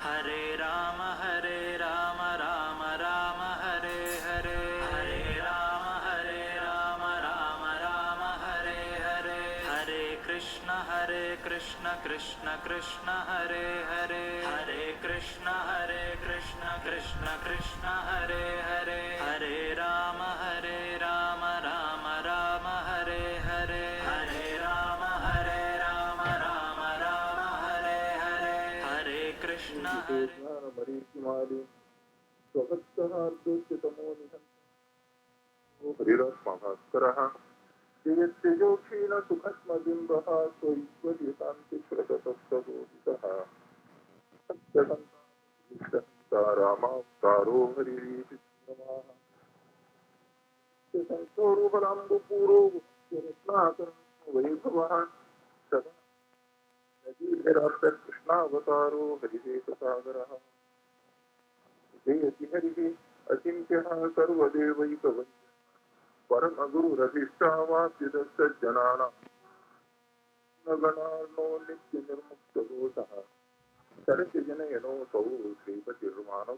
हरे राम राम राम हरे हरे, हरे राम राम राम हरे हरे, हरे कृष्ण कृष्ण कृष्ण हरे हरे, हरे कृष्ण कृष्ण कृष्ण हरे हरे, हरे राम राम राम हरे हरे, हरे राम राम राम हरे हरे, हरे कृष्ण ज्ञानमरीचिमाली स्वगत्सहार्दोच्यतमो निहन्तो हरिरस्मभास्करः जयत्यजोक्षीणसुखस्मबिम्बः स्वैश्वर्यकान्तिश्रततस्तबोधितः सत्यसन्ता रामावतारो हरिरीति नमः सत्यसन्तोरुबलाम्बुपूरो रत्नाकरणो वैभवः सदा नदीभिराप्तकृष्णावतारो हरिदेशसागरः जयति हरिः अचिन्त्यः सर्वदेवैकवन्द्यः परमगुरुरभीष्टावाप्यदस्सज्जनानां गणार्णो नित्यनिर्मुक्तदोषः सरति जनयनोऽसौ श्रीपतिर्मानवाय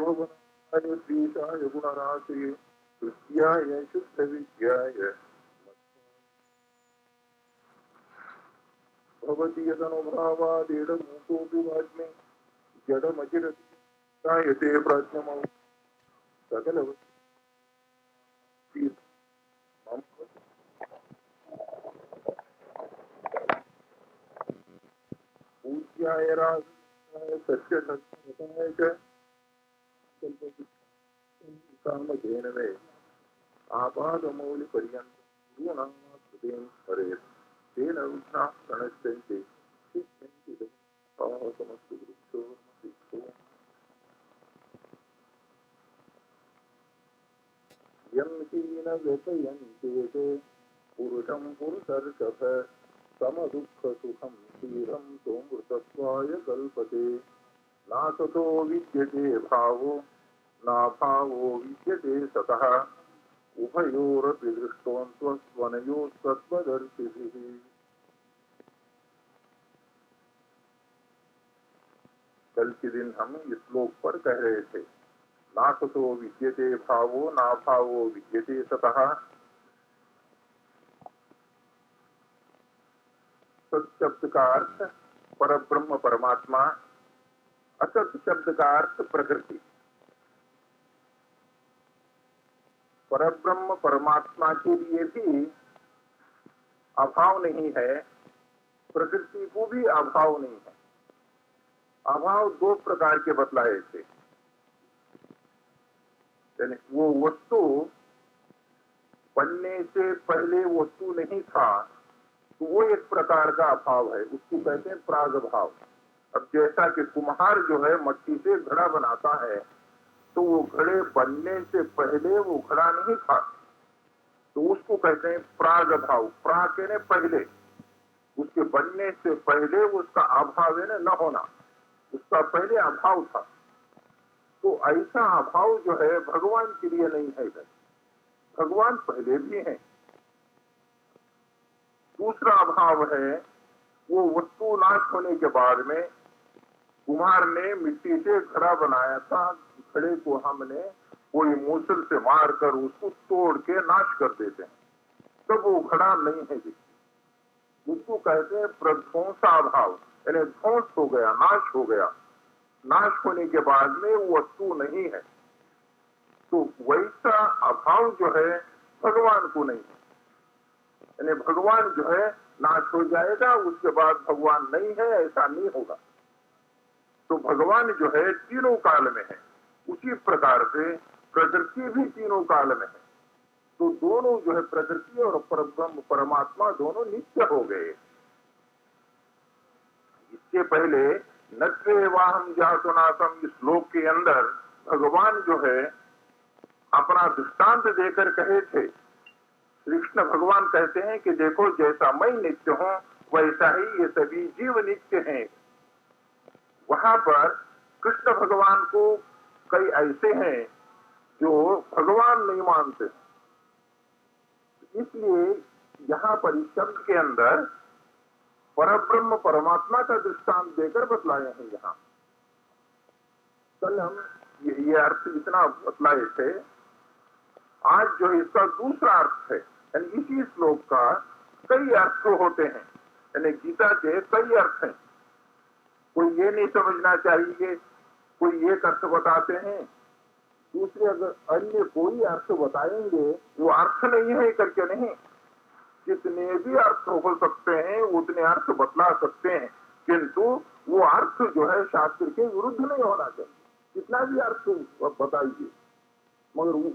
भुवनाय श्रीशाय गुणराशये हृद्याय शुद्धविद्याय भवति यदनुभावादेडमूकोऽपि वाग्मे जडमजिरजायते प्राज्ञमौ सकलवती मम पूज्याय राघवाय सत्यसत्य च कामधेनवे आपादमौलिपर्यन्तं गुरूणां स्मरेत् तेन विघ्नाः प्रणश्यन्ति सिद्ध्यन्ति समस्तु वृक्षो यं हीन व्यपयन्ते ते पुरुषं पुरुषर्षभ समदुःखसुखं क्षीरं सोऽमृतत्वाय कल्पते नासतो विद्यते भावो नाभावो विद्यते सतः उभयोरपि दृष्टोऽन्त्वस्त्वनयोस्तत्त्वदर्शिभिः। कल के दिन हम इस श्लोक पर कह रहे थे, नासतो विद्यते भावो नाभावो विद्यते सतः। सत शब्द का अर्थ परब्रह्म परमात्मा, असत शब्द का अर्थ प्रकृति। परब्रह्म परमात्मा के लिए भी अभाव नहीं है, प्रकृति को भी अभाव नहीं है। अभाव दो प्रकार के बतलाए थे, यानी वो वस्तु बनने से पहले वस्तु नहीं था तो वो एक प्रकार का अभाव है, उसको कहते हैं प्राग भाव। अब जैसा कि कुम्हार जो है मट्टी से घड़ा बनाता है तो वो घड़े बनने से पहले वो घड़ा नहीं था, तो उसको कहते हैं प्राग भाव। प्राग यानी पहले, उसके बनने से पहले उसका अभाव है न होना, उसका पहले अभाव था। तो ऐसा अभाव जो है भगवान के लिए नहीं है, भगवान पहले भी है। दूसरा अभाव है वो वस्तु नाश होने के बाद में कुम्हार ने मिट्टी से घड़ा बनाया था, घड़े को हमने कोई मूसल से मारकर उसको तोड़ के नाश कर देते हैं, तब वो घड़ा नहीं है दिखती। उसको कहते हैं प्रध्वंसाभाव, यानी ध्वंस हो गया, नाश हो गया। नाश होने के बाद में वो वस्तु नहीं है, तो वैसा अभाव जो है भगवान को नहीं है। यानी भगवान जो है नाश हो जाएगा, उसके बाद भगवान नहीं है, ऐसा नहीं होगा। तो भगवान जो है तीनों काल में है, उसी प्रकार से प्रकृति भी तीनों काल में है। तो दोनों जो है प्रकृति और परब्रह्म परमात्मा दोनों नित्य हो गए। इसके पहले नत्वेवाहं जातुनासम इस श्लोक के अंदर भगवान जो है अपना दृष्टांत देकर कहे थे। कृष्ण भगवान कहते हैं कि देखो जैसा मैं नित्य हूं वैसा ही ये सभी जीव नित्य हैं। वहां पर कृष्ण भगवान को कई ऐसे हैं जो भगवान नहीं मानते, इसलिए यहाँ पर इस शब्द के अंदर परब्रह्म परमात्मा का दृष्टांत देकर बतलाए हैं यहाँ। कल हम ये अर्थ इतना बतलाए थे। आज जो इसका दूसरा अर्थ है, यानी इसी श्लोक का कई अर्थ होते हैं, यानी गीता के कई अर्थ हैं। कोई ये नहीं समझना चाहिए, कोई एक अर्थ बताते हैं, दूसरे अगर अन्य कोई अर्थ बताएंगे वो अर्थ नहीं है करके नहीं, जितने भी अर्थ हो सकते हैं उतने अर्थ बतला सकते हैं, किंतु वो अर्थ जो है शास्त्र के विरुद्ध नहीं होना चाहिए। कितना भी अर्थ बताइए, मगर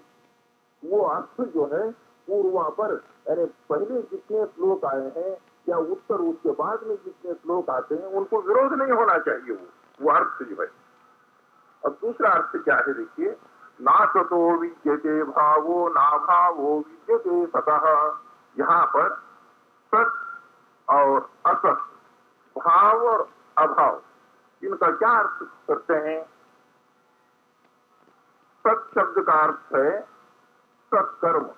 वो अर्थ जो है पूर्वापर, यानी पहले जितने श्लोक आए हैं या उत्तर उसके बाद में जितने श्लोक आते हैं उनको विरोध नहीं होना चाहिए। वो अर्थ जो है। अब दूसरा अर्थ क्या है देखिए, ना सतो विद्यते भावो ना भावो विद्यते सतः। यहाँ पर सत और असत, भाव और अभाव, इनका क्या अर्थ करते हैं? सत शब्द का अर्थ है सत्कर्म।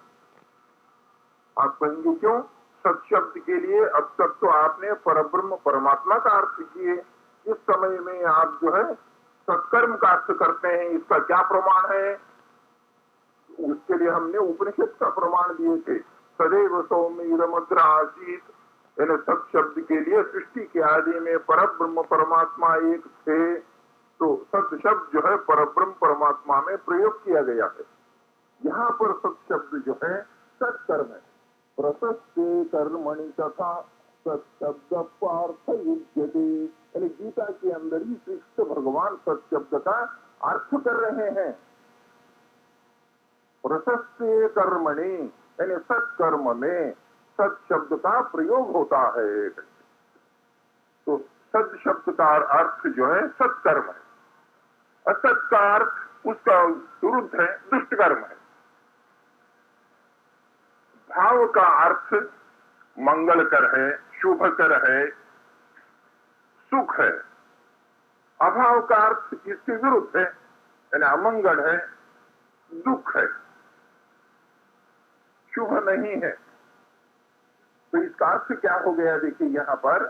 आप कहेंगे क्यों? सत शब्द के लिए अब तक तो आपने परब्रह्म परमात्मा का अर्थ किए, इस समय में आप जो है सत्कर्म का अर्थ करते हैं, इसका क्या प्रमाण है? उसके लिए हमने उपनिषद का प्रमाण दिए थे। सदैव सौम्यमग्र आसीत, यानी सत शब्द के लिए सृष्टि के आदि में परब्रह्म परमात्मा एक थे, तो सत शब्द जो है परब्रह्म परमात्मा में प्रयोग किया गया है। यहाँ पर सत शब्द जो है सत्कर्म है। प्रशस्ते कर्मणि तथा सत शब्द पार्थ युज्यते, यानी गीता के अंदर ही श्री कृष्ण भगवान सत शब्द का अर्थ कर रहे हैं। प्रशस्ते कर्मणि, यानी सत्कर्म में सत शब्द का प्रयोग होता है। तो सत शब्द का अर्थ जो है सत्कर्म है, असत का अर्थ उसका विरुद्ध है, दुष्ट कर्म है। भाव का अर्थ मंगलकर है, शुभकर है, सुख है। अभाव का अर्थ इसके विरुद्ध है, यानी अमंगल है, दुख है, शुभ नहीं है। तो इसका अर्थ क्या हो गया देखिए, यहाँ पर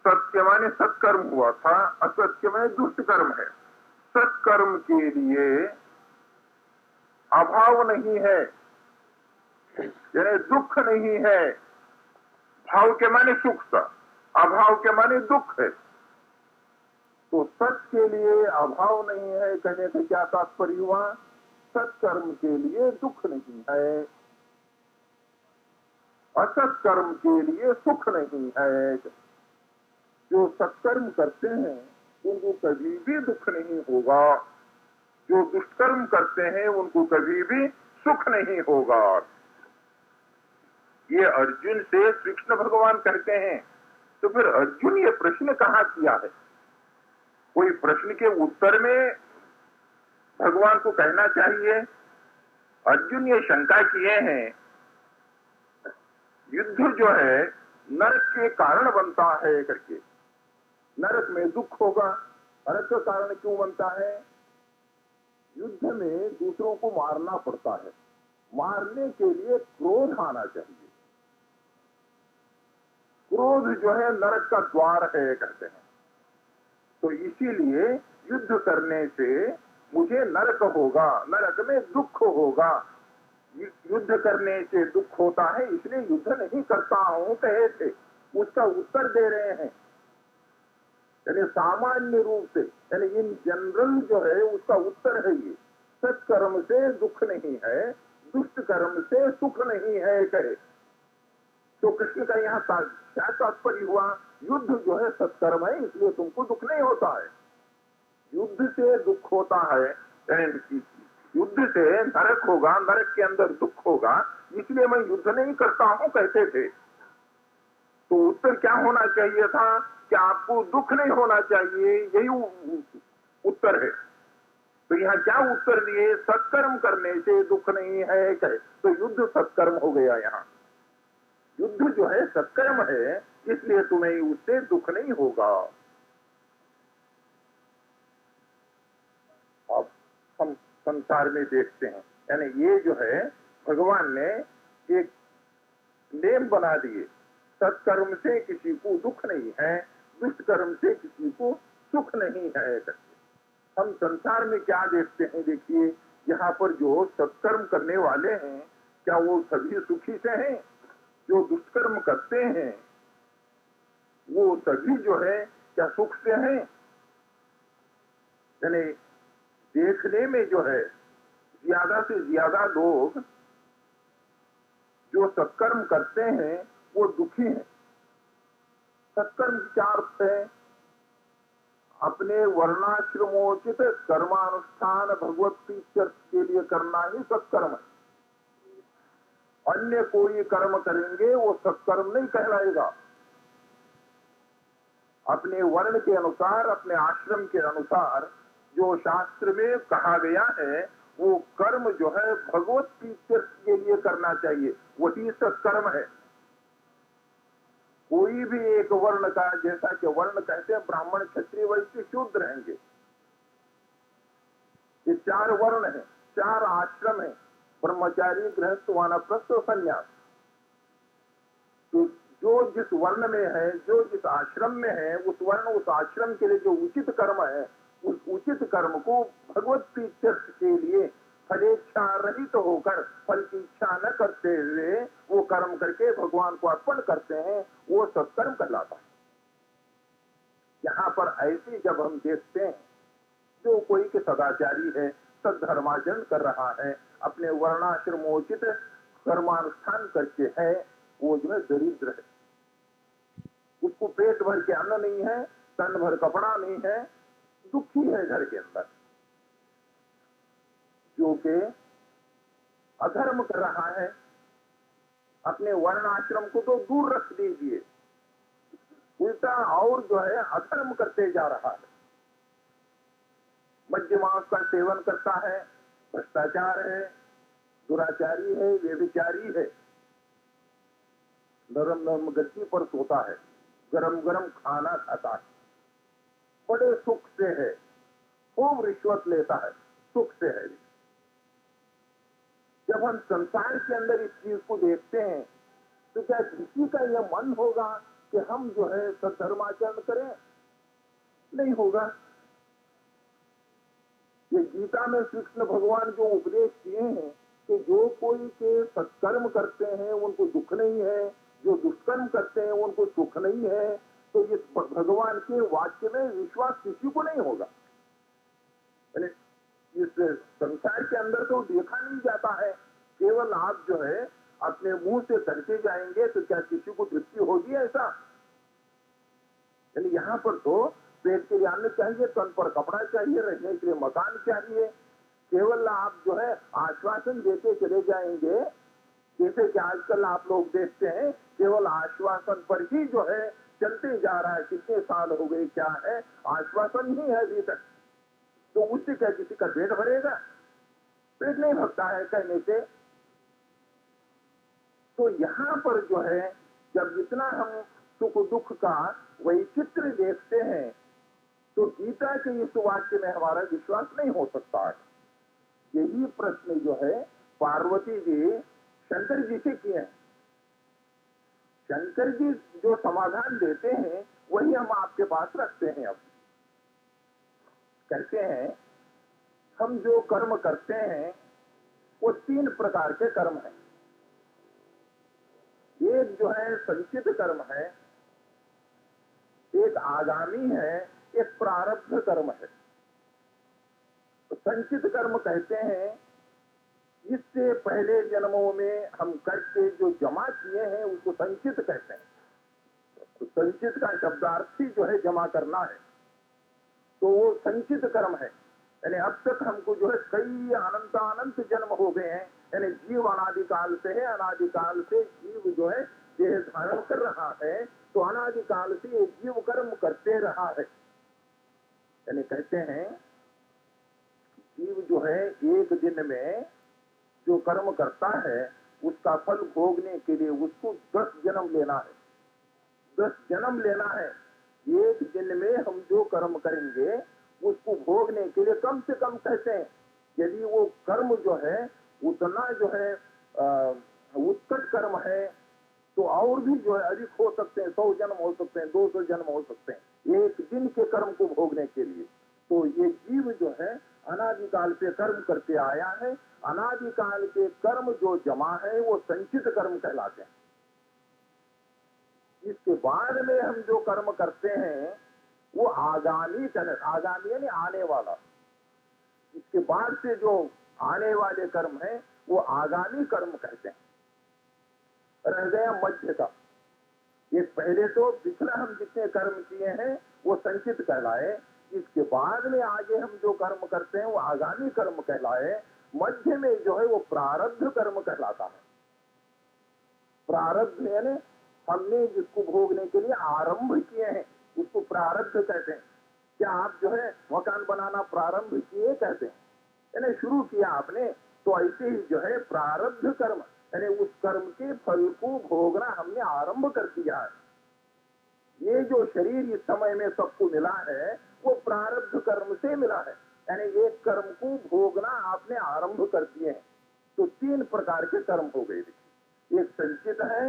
सत्य माने सत्कर्म हुआ था, असत्य माने दुष्ट कर्म है। सत्कर्म के लिए अभाव नहीं है, यानी दुख नहीं है। भाव के माने सुख था, अभाव के माने दुख है। तो सत के लिए अभाव नहीं है कहने से क्या तात्पर्य हुआ? सत्कर्म के लिए दुख नहीं है, असत कर्म के लिए सुख नहीं है। जो सत्कर्म करते हैं उनको कभी भी दुख नहीं होगा, जो दुष्कर्म करते हैं उनको कभी भी सुख नहीं होगा। ये अर्जुन से श्री कृष्ण भगवान कहते हैं। तो फिर अर्जुन ये प्रश्न कहाँ किया है? कोई प्रश्न के उत्तर में भगवान को कहना चाहिए। अर्जुन ये शंका किए हैं, युद्ध जो है नरक के कारण बनता है करके। नरक में दुख होगा, नरक का कारण क्यों बनता है? युद्ध में दूसरों को मारना पड़ता है, मारने के लिए क्रोध आना चाहिए। क्रोध जो है नरक का द्वार है कहते हैं। तो इसीलिए युद्ध करने से मुझे नरक होगा, नरक में दुख होगा। युद्ध करने से दुख होता है इसलिए युद्ध नहीं करता हूं कहे थे, उसका उत्तर दे रहे हैं। यानी सामान्य रूप से, यानी इन जनरल जो है उसका उत्तर है ये। सत्कर्म से दुख नहीं है, दुष्ट कर्म से सुख नहीं है कहे। तो कृष्ण का यहाँ क्या तात्पर्य हुआ? युद्ध जो है सत्कर्म है इसलिए तुमको दुख नहीं होता है। युद्ध से दुख होता है, युद्ध से नरक होगा, नरक के अंदर दुख होगा, इसलिए मैं युद्ध नहीं करता हूं कहते थे। तो उत्तर क्या होना चाहिए था कि आपको दुख नहीं होना चाहिए, यही उत्तर है। तो यहाँ क्या उत्तर दिए? सत्कर्म करने से दुख नहीं है कहे। तो युद्ध सत्कर्म हो गया। यहाँ युद्ध जो है सत्कर्म है इसलिए तुम्हें उससे दुख नहीं होगा। अब हम संसार में देखते हैं, यानी ये जो है भगवान ने एक नेम बना दिए, सत्कर्म से किसी को दुख नहीं है, दुष्ट कर्म से किसी को सुख नहीं है। हम संसार में क्या देखते हैं, देखिए यहाँ पर जो सत्कर्म करने वाले हैं क्या वो सभी सुखी से हैं? जो दुष्कर्म करते हैं वो सभी जो है क्या सुख से हैं? यानी देखने में जो है ज्यादा से ज्यादा लोग जो सत्कर्म करते हैं वो दुखी हैं। सत्कर्म क्या अर्थ है? अपने वर्णाश्रमोचित कर्मानुष्ठान भगवत प्रीत्यर्थ के लिए करना ही सत्कर्म है। अन्य कोई कर्म करेंगे वो सत्कर्म नहीं कहलाएगा। अपने वर्ण के अनुसार, अपने आश्रम के अनुसार जो शास्त्र में कहा गया है वो कर्म जो है भगवत प्रीत्यर्थ के लिए करना चाहिए, वही सत्कर्म है। कोई भी एक वर्ण का, जैसा कि वर्ण कहते हैं ब्राह्मण क्षत्रिय वैश्य शूद्र रहेंगे, ये 4 वर्ण हैं, 4 आश्रम हैं, ब्रह्मचारी गृहस्थ वानप्रस्थ और संन्यास। तो जो जिस वर्ण में है, जो जिस आश्रम में है, उस वर्ण उस आश्रम के लिए जो उचित कर्म है उस उचित कर्म को भगवत प्रीत्यर्थ के लिए फलेच्छा रहित होकर, फल की इच्छा न करते हुए वो कर्म करके भगवान को अर्पण करते हैं, वो सत्कर्म कहलाता है। यहाँ पर ऐसी जब हम देखते हैं जो कोई के सदाचारी है, सद्धर्माचरण कर रहा है, अपने वर्णाश्रमोचित कर्मानुष्ठान करके है, वो जो है दरिद्र है, उसको पेट भर के अन्न नहीं है, तन भर कपड़ा नहीं है, दुखी है घर के अंदर। जो के अधर्म कर रहा है, अपने वर्ण आश्रम को तो दूर रख दीजिए, उल्टा और जो है अधर्म करते जा रहा है। मद्य मांस का सेवन करता है, भ्रष्टाचार है, दुराचारी है, व्यभिचारी है, नरम नरम गद्दी पर सोता है, गरम गरम खाना खाता है, बड़े सुख से है, खूब रिश्वत लेता है, सुख से है। जब हम संसार के अंदर इस चीज को देखते हैं तो क्या किसी का यह मन होगा कि हम जो है सद्धर्माचरण करें? नहीं होगा। ये गीता में श्री कृष्ण भगवान जो उपदेश दिए हैं कि जो कोई के सत्कर्म करते हैं उनको दुख नहीं है, जो दुष्कर्म करते हैं उनको सुख नहीं है, तो इस भगवान के वाक्य में विश्वास किसी को नहीं होगा। इस संसार के अंदर तो देखा नहीं जाता है, केवल आप जो है अपने मुंह से करते जाएंगे तो क्या किसी को तृप्ति होगी? ऐसा यानी यहाँ पर तो पेट के लिए अन्न चाहिए, तन पर कपड़ा चाहिए, रहने के लिए मकान चाहिए। केवल आप जो है आश्वासन देते चले जाएंगे, जैसे कि आजकल आप लोग देखते हैं केवल आश्वासन पर ही जो है चलते जा रहा है। कितने साल हो गए, क्या है, आश्वासन ही है अभी तक, तो उससे क्या किसी का पेट भरेगा? पेट नहीं भरता है कहने से। तो यहाँ पर जो है जब जितना हम सुख दुख का वैचित्र देखते हैं तो गीता के इस वाक्य में हमारा विश्वास नहीं हो सकता है। यही प्रश्न जो है पार्वती जी शंकर जी से किए हैं। शंकर जी जो समाधान देते हैं वही हम आपके पास रखते हैं। अब कहते हैं हम जो कर्म करते हैं वो 3 प्रकार के कर्म हैं। एक जो है संचित कर्म है, एक आगामी है, एक प्रारब्ध कर्म है। तो संचित कर्म कहते हैं इससे पहले जन्मों में हम करके जो जमा किए हैं उसको संचित कहते हैं। तो संचित का शब्दार्थ ही जो है जमा करना है, तो वो संचित कर्म है। यानी अब तक हमको जो है कई अनंत जन्म हो गए हैं, यानी जीव अनादिकाल से है, अनादिकाल से जीव जो है देह धारण कर रहा है, तो अनादिकाल से ये जीव कर्म करते रहा है। यानी कहते हैं जीव जो है एक दिन में जो कर्म करता है उसका फल भोगने के लिए उसको 10 जन्म लेना है। 10 जन्म लेना है। एक दिन में हम जो कर्म करेंगे उसको भोगने के लिए कम से कम कहते हैं यदि वो कर्म जो है उतना जो है उत्कट कर्म है, तो और भी जो है अधिक हो सकते हैं, 100 जन्म हो सकते हैं, 200 जन्म हो सकते हैं एक दिन के कर्म को भोगने के लिए। तो ये जीव जो है अनादिकाल से कर्म करके आया है। अनादिकाल के कर्म जो जमा है वो संचित कर्म कहलाते हैं। इसके बाद में हम जो कर्म करते हैं वो आगामी आगामी यानी आने वाला, इसके बाद से जो आने वाले कर्म है वो आगामी कर्म कहते हैं। रह गया मध्य का। ये पहले तो पिछला हम जितने कर्म किए हैं वो संचित कहलाए, इसके बाद में आगे हम जो कर्म करते हैं वो आगामी कर्म कहलाए। मध्य में जो है वो प्रारब्ध कर्म कहलाता है। प्रारब्ध यानी हमने जिसको भोगने के लिए आरंभ किए हैं उसको प्रारब्ध कहते हैं। क्या आप जो है मकान बनाना प्रारंभ किए कहते हैं, यानी शुरू किया आपने, तो ऐसे ही जो है प्रारब्ध कर्म यानी उस कर्म के फल को भोगना हमने आरंभ कर दिया है। ये जो शरीर इस समय में सबको मिला है वो प्रारब्ध कर्म से मिला है, यानी एक कर्म को भोगना आपने आरंभ कर दिए हैं। तो 3 प्रकार के कर्म हो गए। एक संचित है,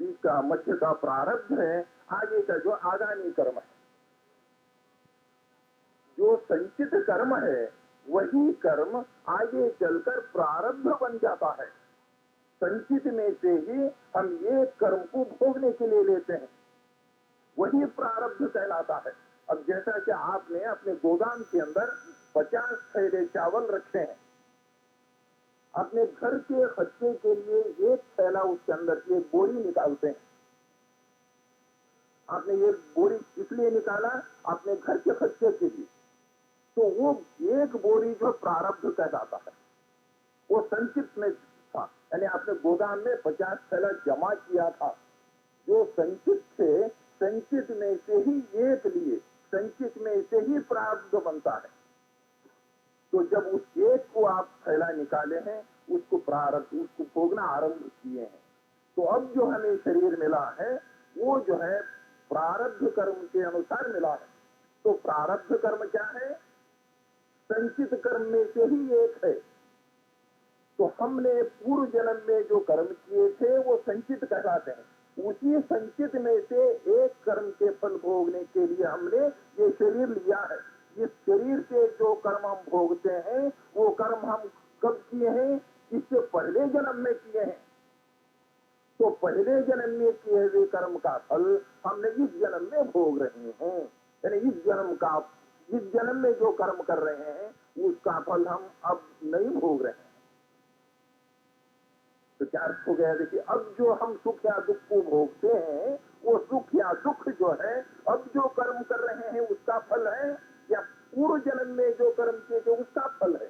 बीच का मध्य का प्रारब्ध है, आगे का जो आगामी कर्म है। जो संचित कर्म है वही कर्म आगे चलकर प्रारब्ध बन जाता है। संचित में से ही हम ये कर्म को भोगने के लिए लेते हैं, वही प्रारब्ध कहलाता है। अब जैसा कि आपने अपने गोदाम के अंदर 50 थैले चावल रखे हैं, अपने घर के खर्चे के लिए एक थैला उसके अंदर एक बोरी निकालते हैं। आपने ये बोरी इसलिए निकाला अपने घर के खर्चे के लिए, तो वो एक बोरी जो प्रारब्ध कहलाता है वो संचित में था, यानी आपने गोदाम में 50 थैला जमा किया था। जो संचित थे, संचित में से ही एक लिए, संचित में से ही प्रारब्ध बनता है। तो जब उस एक को आप थैला निकाले हैं उसको प्रारब्ध, उसको भोगना आरंभ किए हैं। तो अब जो हमें शरीर मिला है वो जो है प्रारब्ध कर्म के अनुसार मिला है। तो प्रारब्ध कर्म क्या है? संचित कर्म में से ही एक है। तो हमने पूर्व जन्म में जो कर्म किए थे वो संचित कहलाते हैं। उसी संचित में से एक कर्म के फल भोगने के लिए हमने ये शरीर लिया है। इस शरीर से जो कर्म हम भोगते हैं वो कर्म हम कब किए हैं? इससे पहले जन्म में किए हैं। तो पहले जन्म में किए हुए कर्म का फल हमने इस जन्म में भोग रहे हैं। यानी इस जन्म में जो कर्म कर रहे हैं उसका फल हम अब नहीं भोग रहे हैं। तो क्या अर्थ हो गया? देखिए, अब जो हम सुख या दुख को भोगते हैं वो सुख या दुख जो है अब जो कर्म कर रहे हैं उसका फल है या पूर्व जन्म में जो कर्म किए थे उसका फल है?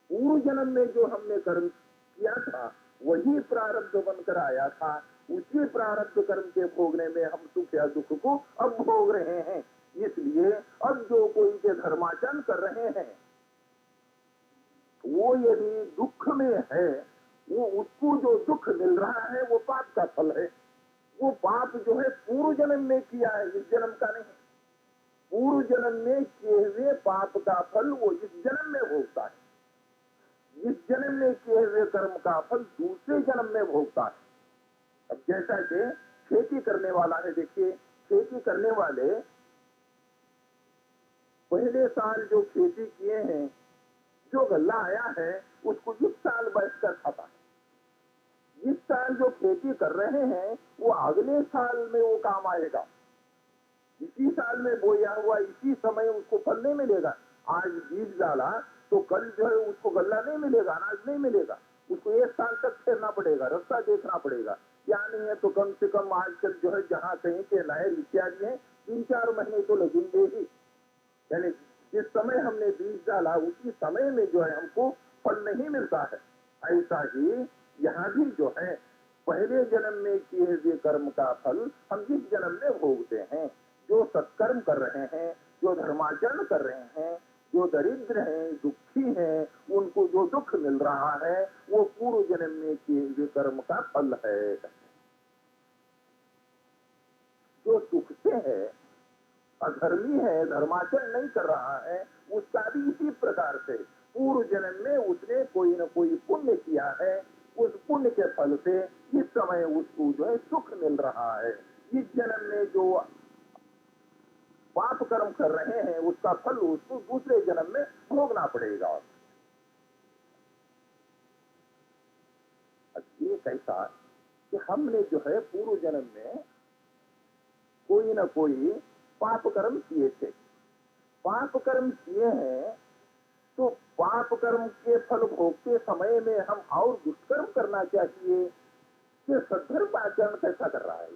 पूर्व जन्म में जो हमने कर्म किया था वही प्रारब्ध बनकर आया था। उसी प्रारब्ध कर्म के भोगने में हम सुख या दुख को अब भोग रहे हैं। इसलिए अब जो कोई के धर्माचरण कर रहे हैं वो यदि दुख में है, वो उसको जो दुख मिल रहा है वो पाप का फल है। वो पाप जो है पूर्व जन्म में किया है, इस जन्म का नहीं। पूर्व जन्म में किए हुए पाप का फल वो इस जन्म में भोगता है। इस जन्म में किए हुए कर्म का फल दूसरे जन्म में भोगता है। अब जैसा कि खेती करने वाला है, देखिए खेती करने वाले पहले साल जो खेती किए हैं, जो गल्ला आया है उसको इस साल बैठकर खाता है। इस साल जो खेती कर रहे हैं वो अगले साल में वो काम आएगा। इसी साल में बोया हुआ इसी समय उसको फल नहीं मिलेगा। आज बीज डाला तो कल जो है उसको गल्ला नहीं मिलेगा, अनाज नहीं मिलेगा। उसको 1 साल तक फेरना पड़ेगा, रास्ता देखना पड़ेगा। क्या नहीं है तो कम से कम आजकल जो है जहाँ कहीं के नहर इत्यादि है 3-4 महीने तो लगेंगे ही। यानी जिस समय हमने बीज डाला उसी समय में जो है हमको फल नहीं मिलता है। ऐसा ही यहाँ भी जो है पहले जन्म में किए हुए कर्म का फल हम इस जन्म में भोगते हैं। जो सत्कर्म कर रहे हैं, जो धर्माचरण कर रहे हैं, जो दरिद्र हैं, दुखी हैं, उनको जो दुख मिल रहा है वो पूर्व जन्म में किए हुए कर्म का फल है। जो सुख से है, अधर्मी है, धर्माचरण नहीं कर रहा है, उसका भी इसी प्रकार से पूर्व जन्म में उसने कोई न कोई पुण्य किया है, उस पुण्य के फल से इस समय उसको जो है सुख मिल रहा है। इस जन्म में जो पाप कर्म कर रहे हैं उसका फल उसको दूसरे जन्म में भोगना पड़ेगा। अब ये कैसा कि हमने जो है पूर्व जन्म में कोई ना कोई पाप कर्म किए थे, पाप कर्म किए हैं, तो पाप कर्म के फल भोगते समय में हम और दुष्कर्म करना चाहिए कि सद्धर्म आचरण कैसा कर रहा है,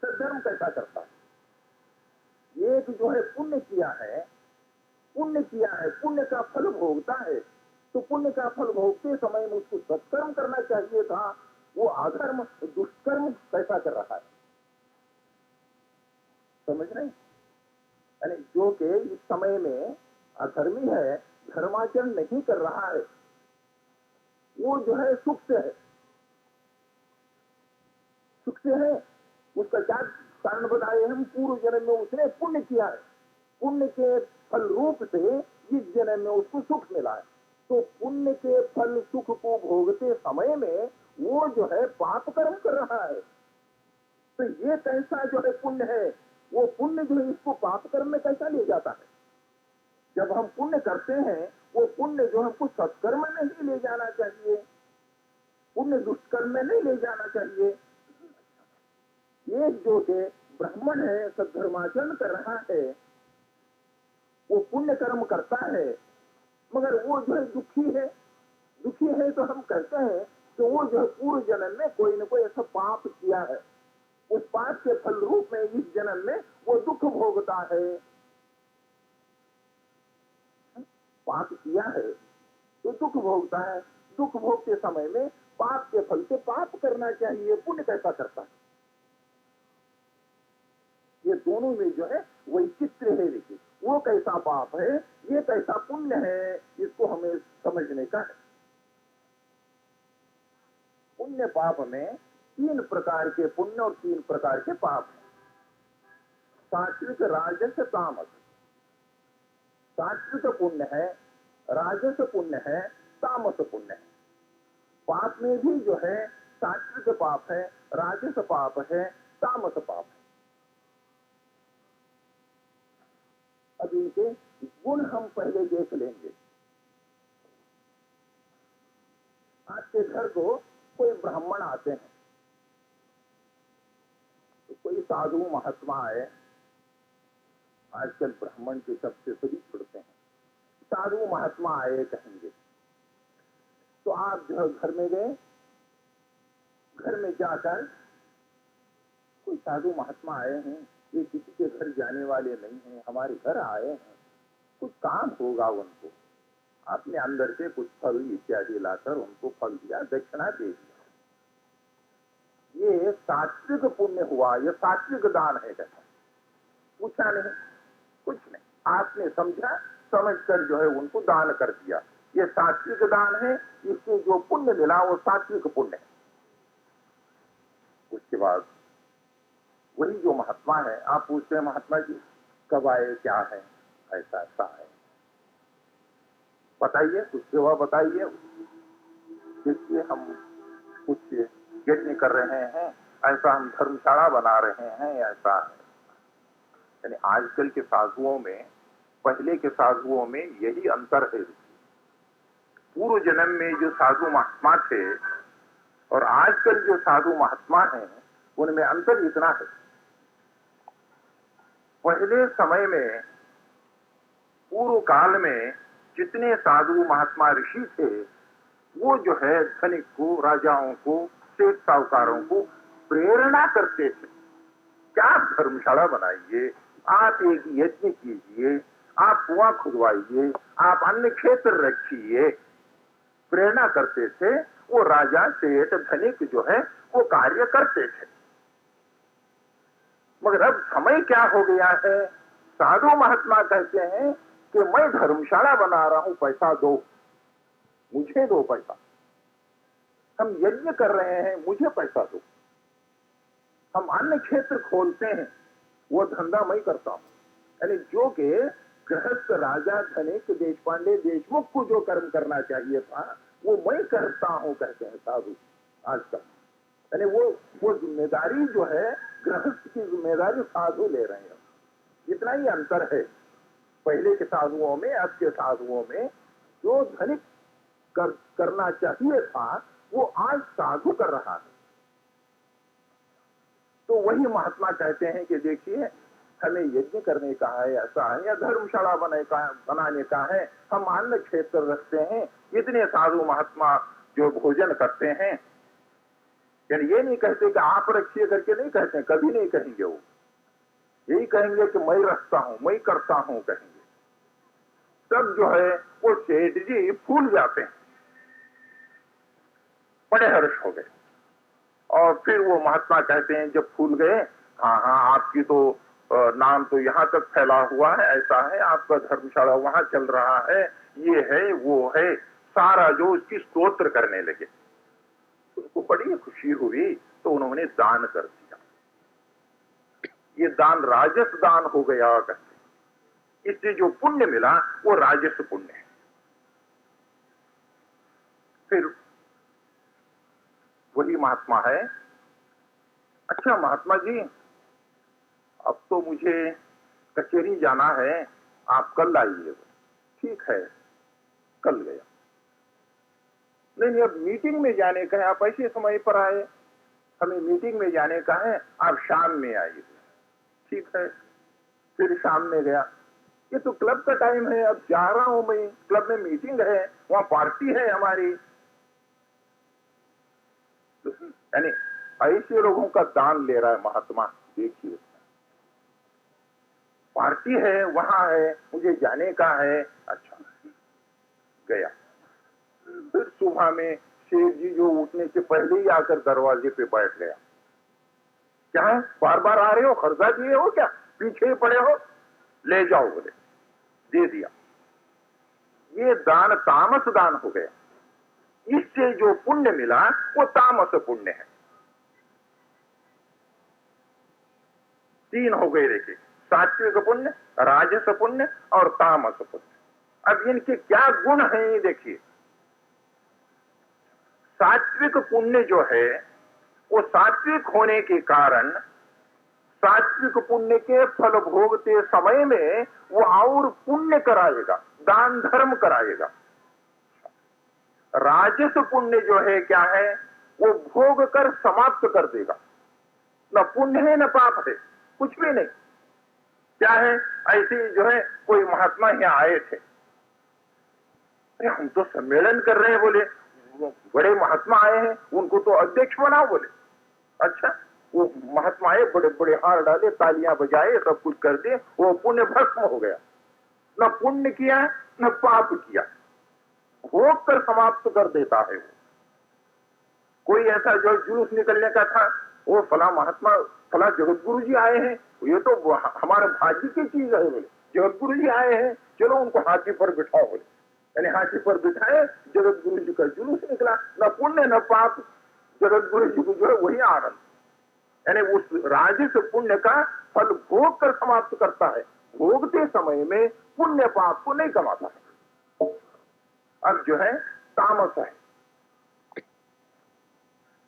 सद्धर्म कैसा करता है। एक जो है पुण्य किया है, पुण्य का फल भोगता है, तो पुण्य का फल भोगते समय में उसको सत्कर्म करना चाहिए था, वो अधर्म दुष्कर्म कैसा कर रहा है, समझ रहे? यानी जो कि इस समय में अधर्मी है, धर्माचरण नहीं कर रहा है, वो जो है सुख से है, सुख से है। उसका क्या कारण बताए हम? पूर्व जन्म में उसने पुण्य किया है, पुण्य के फल रूप से इस जन्म में उसको सुख मिला है, तो पुण्य के फल सुख को भोगते समय में वो जो है पाप कर्म कर रहा है। तो ये कैसा जो है पुण्य है, वो पुण्य जो है इसको पाप कर्म में कैसा ले जाता है? जब हम पुण्य करते हैं वो पुण्य जो हमको सत्कर्म में ही ले जाना चाहिए, पुण्य दुष्कर्म में नहीं ले जाना चाहिए। ये जो के ब्राह्मण है, सद्धर्माचरण कर रहा है, वो पुण्य कर्म करता है, मगर वो जो है दुखी है तो हम कहते हैं कि वो जो है पूर्व जन्म में कोई न कोई ऐसा पाप किया है, उस पाप के फल रूप में इस जन्म में वो दुख भोगता है। पाप किया है तो दुख भोगता है, दुख भोगते समय में पाप के फल से पाप करना चाहिए, पुण्य कैसा करता है? ये दोनों में जो है वैचित्र्य है। देखिए वो कैसा पाप है, ये कैसा पुण्य है, इसको हमें समझने का है। पुण्य पाप में 3 प्रकार के पुण्य और 3 प्रकार के पाप हैं, सात्विक, राजस, तामस। सात्विक पुण्य है, राजस पुण्य है, तामस पुण्य है। पाप में भी जो है सात्विक पाप है, राजस पाप है, तामस पाप है। अब इनके गुण हम पहले देख लेंगे। आपके घर को कोई ब्राह्मण आते हैं, तो कोई साधु महात्मा आए, आजकल ब्राह्मण के सबसे सभी छुड़ते हैं, साधु महात्मा आए कहेंगे, तो आप जो घर में गए, घर में जाकर कोई साधु महात्मा आए हैं, ये किसी के घर जाने वाले नहीं हैं, हमारे घर आए हैं, कुछ काम होगा उनको, आपने अंदर से कुछ फल इत्यादि लाकर उनको फल दिया, दक्षिणा दे दिया, ये सात्विक पुण्य हुआ, ये सात्विक दान है। कहता पूछा नहीं, कुछ नहीं, आपने समझा, समझकर जो है उनको दान कर दिया, ये सात्विक दान है, इससे जो पुण्य मिला वो सात्विक पुण्य है। उसके बाद वही जो महात्मा है, आप पूछते हैं महात्मा जी कब आए, क्या है, ऐसा ऐसा है, बताइए, कुछ सेवा बताइए, देखिए हम कुछ यज्ञ कर रहे हैं, ऐसा हम धर्मशाला बना रहे हैं, ऐसा है। यानी आजकल के साधुओं में पहले के साधुओं में यही अंतर है। पूर्व जन्म में जो साधु महात्मा थे और आजकल जो साधु महात्मा हैं उनमें अंतर इतना है। पहले समय में पूर्व काल में जितने साधु महात्मा ऋषि थे वो जो है धनिक को, राजाओं को, सेठ साहूकारों को प्रेरणा करते थे, क्या आप धर्मशाला बनाइए, आप एक यज्ञ कीजिए, आप कुआं खुदवाइए, आप अन्य क्षेत्र रखिए, प्रेरणा करते थे। वो राजा सेठ धनिक जो है वो कार्य करते थे। मगर अब समय क्या हो गया है, साधु महात्मा कहते हैं कि मैं धर्मशाला बना रहा हूं, पैसा दो, मुझे दो पैसा, हम यज्ञ कर रहे हैं, मुझे पैसा दो, हम अन्य क्षेत्र खोलते हैं, वो धंधा मैं करता हूं। यानी जो कि गृहस्थ राजा धनिक देशपांडे देशमुख को जो कर्म करना चाहिए था वो मैं करता हूं, कहते हैं साधु। आजकल। यानी वो जिम्मेदारी जो है, गृहस्थ की जिम्मेदारी साधु ले रहे हैं। इतना ही अंतर है पहले के साधुओं में, अब के साधुओं में। जो धनिक करना चाहिए था वो आज साधु कर रहा है। तो वही महात्मा कहते हैं कि देखिए, हमें यज्ञ करने का है, ऐसा है, या धर्मशाला बनाने का है, हम अन्न क्षेत्र रखते हैं। इतने साधु महात्मा जो भोजन करते हैं, यानी ये नहीं कहते कि आप रखिए करके नहीं कहते, कभी नहीं कहेंगे। वो यही कहेंगे कि मैं रखता हूं, मैं करता हूं, कहेंगे। तब जो है वो सेठ जी फूल जाते हैं, बड़े हर्ष हो गए। और फिर वो महात्मा कहते हैं जब फूल गए, हाँ हाँ, आपकी तो नाम तो यहाँ तक फैला हुआ है, ऐसा है, आपका धर्मशाला वहां चल रहा है, ये है वो है, सारा जो उसकी स्तोत्र करने लगे। उनको बड़ी खुशी हुई, तो उन्होंने दान कर दिया। ये दान राजस दान हो गया कहते। इससे जो पुण्य मिला वो राजस पुण्य है। फिर वही महात्मा है, अच्छा महात्मा जी, अब तो मुझे कचहरी जाना है, आप कल आइए। ठीक है, कल गया। नहीं, अब मीटिंग में जाने का है, आप ऐसे समय पर आए, हमें मीटिंग में जाने का है, आप शाम में आइए। ठीक है, फिर शाम में गया। ये तो क्लब का टाइम है, अब जा रहा हूं मैं, क्लब में मीटिंग है, वहां पार्टी है हमारी। यानी ऐसे लोगों का दान ले रहा है महात्मा। देखिए, पार्टी है, वहां है, मुझे जाने का है। अच्छा, गया। फिर सुबह में शेख जी जो उठने से पहले ही आकर दरवाजे पे बैठ गया। क्या है, बार बार आ रहे हो, खर्चा दिए हो क्या, पीछे पड़े हो, ले जाओ, बोले। दे दिया। ये दान तामस दान हो गया। इससे जो पुण्य मिला वो तामस पुण्य है। तीन हो गए, देखिए, सात्विक पुण्य, राजस पुण्य और तामस पुण्य। अब इनके क्या गुण हैं देखिए। सात्विक पुण्य जो है वो सात्विक होने के कारण सात्विक पुण्य के फल भोगते समय में वो और पुण्य कराएगा, दान धर्म कराएगा। राजस पुण्य जो है क्या है, वो भोग कर समाप्त कर देगा। न पुण्य है न पाप है, कुछ भी नहीं। क्या है, ऐसे जो है कोई महात्मा यहाँ आए थे, हम तो सम्मेलन कर रहे हैं, बोले बड़े महात्मा आए हैं, उनको तो अध्यक्ष बनाओ, बोले। अच्छा, वो महात्मा आए, बड़े बड़े हार डाले, तालियां बजाए, सब कुछ कर दिए, वो पुण्य भस्म हो गया। न पुण्य किया न पाप किया, भोग कर समाप्त कर देता है वो। कोई ऐसा जो जुलूस निकलने का था, वो फला महात्मा, फला जगत गुरु जी आए हैं, ये तो हमारे भाग्य की चीज है, बोले। जगत गुरु जी आए हैं, चलो उनको हाथी पर बिठाओ, बोले। यानी हाथी पर बिठाए, जगत गुरु जी का जुलूस निकला। न पुण्य न पाप, जगत गुरु जी को जो है वही आनंद। यानी उस राजस पुण्य का फल भोग कर समाप्त करता है, भोगते समय में पुण्य पाप को नहीं कमाता है। अब जो है तामस है,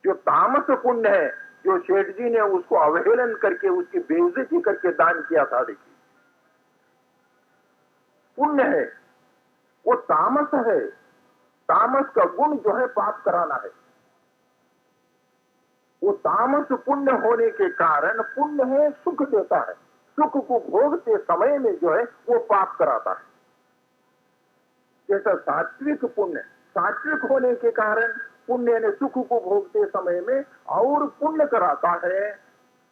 जो तामस पुण्य है, जो सेठ जी ने उसको अवहेलन करके, उसकी बेइज्जती करके दान किया था, देखिए, पुण्य है, वो तामस है। तामस का गुण जो है पाप कराना है। वो तामस पुण्य होने के कारण, पुण्य है सुख देता है, सुख को भोगते समय में जो है वो पाप कराता है। जैसा सात्विक पुण्य, सात्विक होने के कारण पुण्य ने सुख को भोगते समय में और पुण्य कराता है।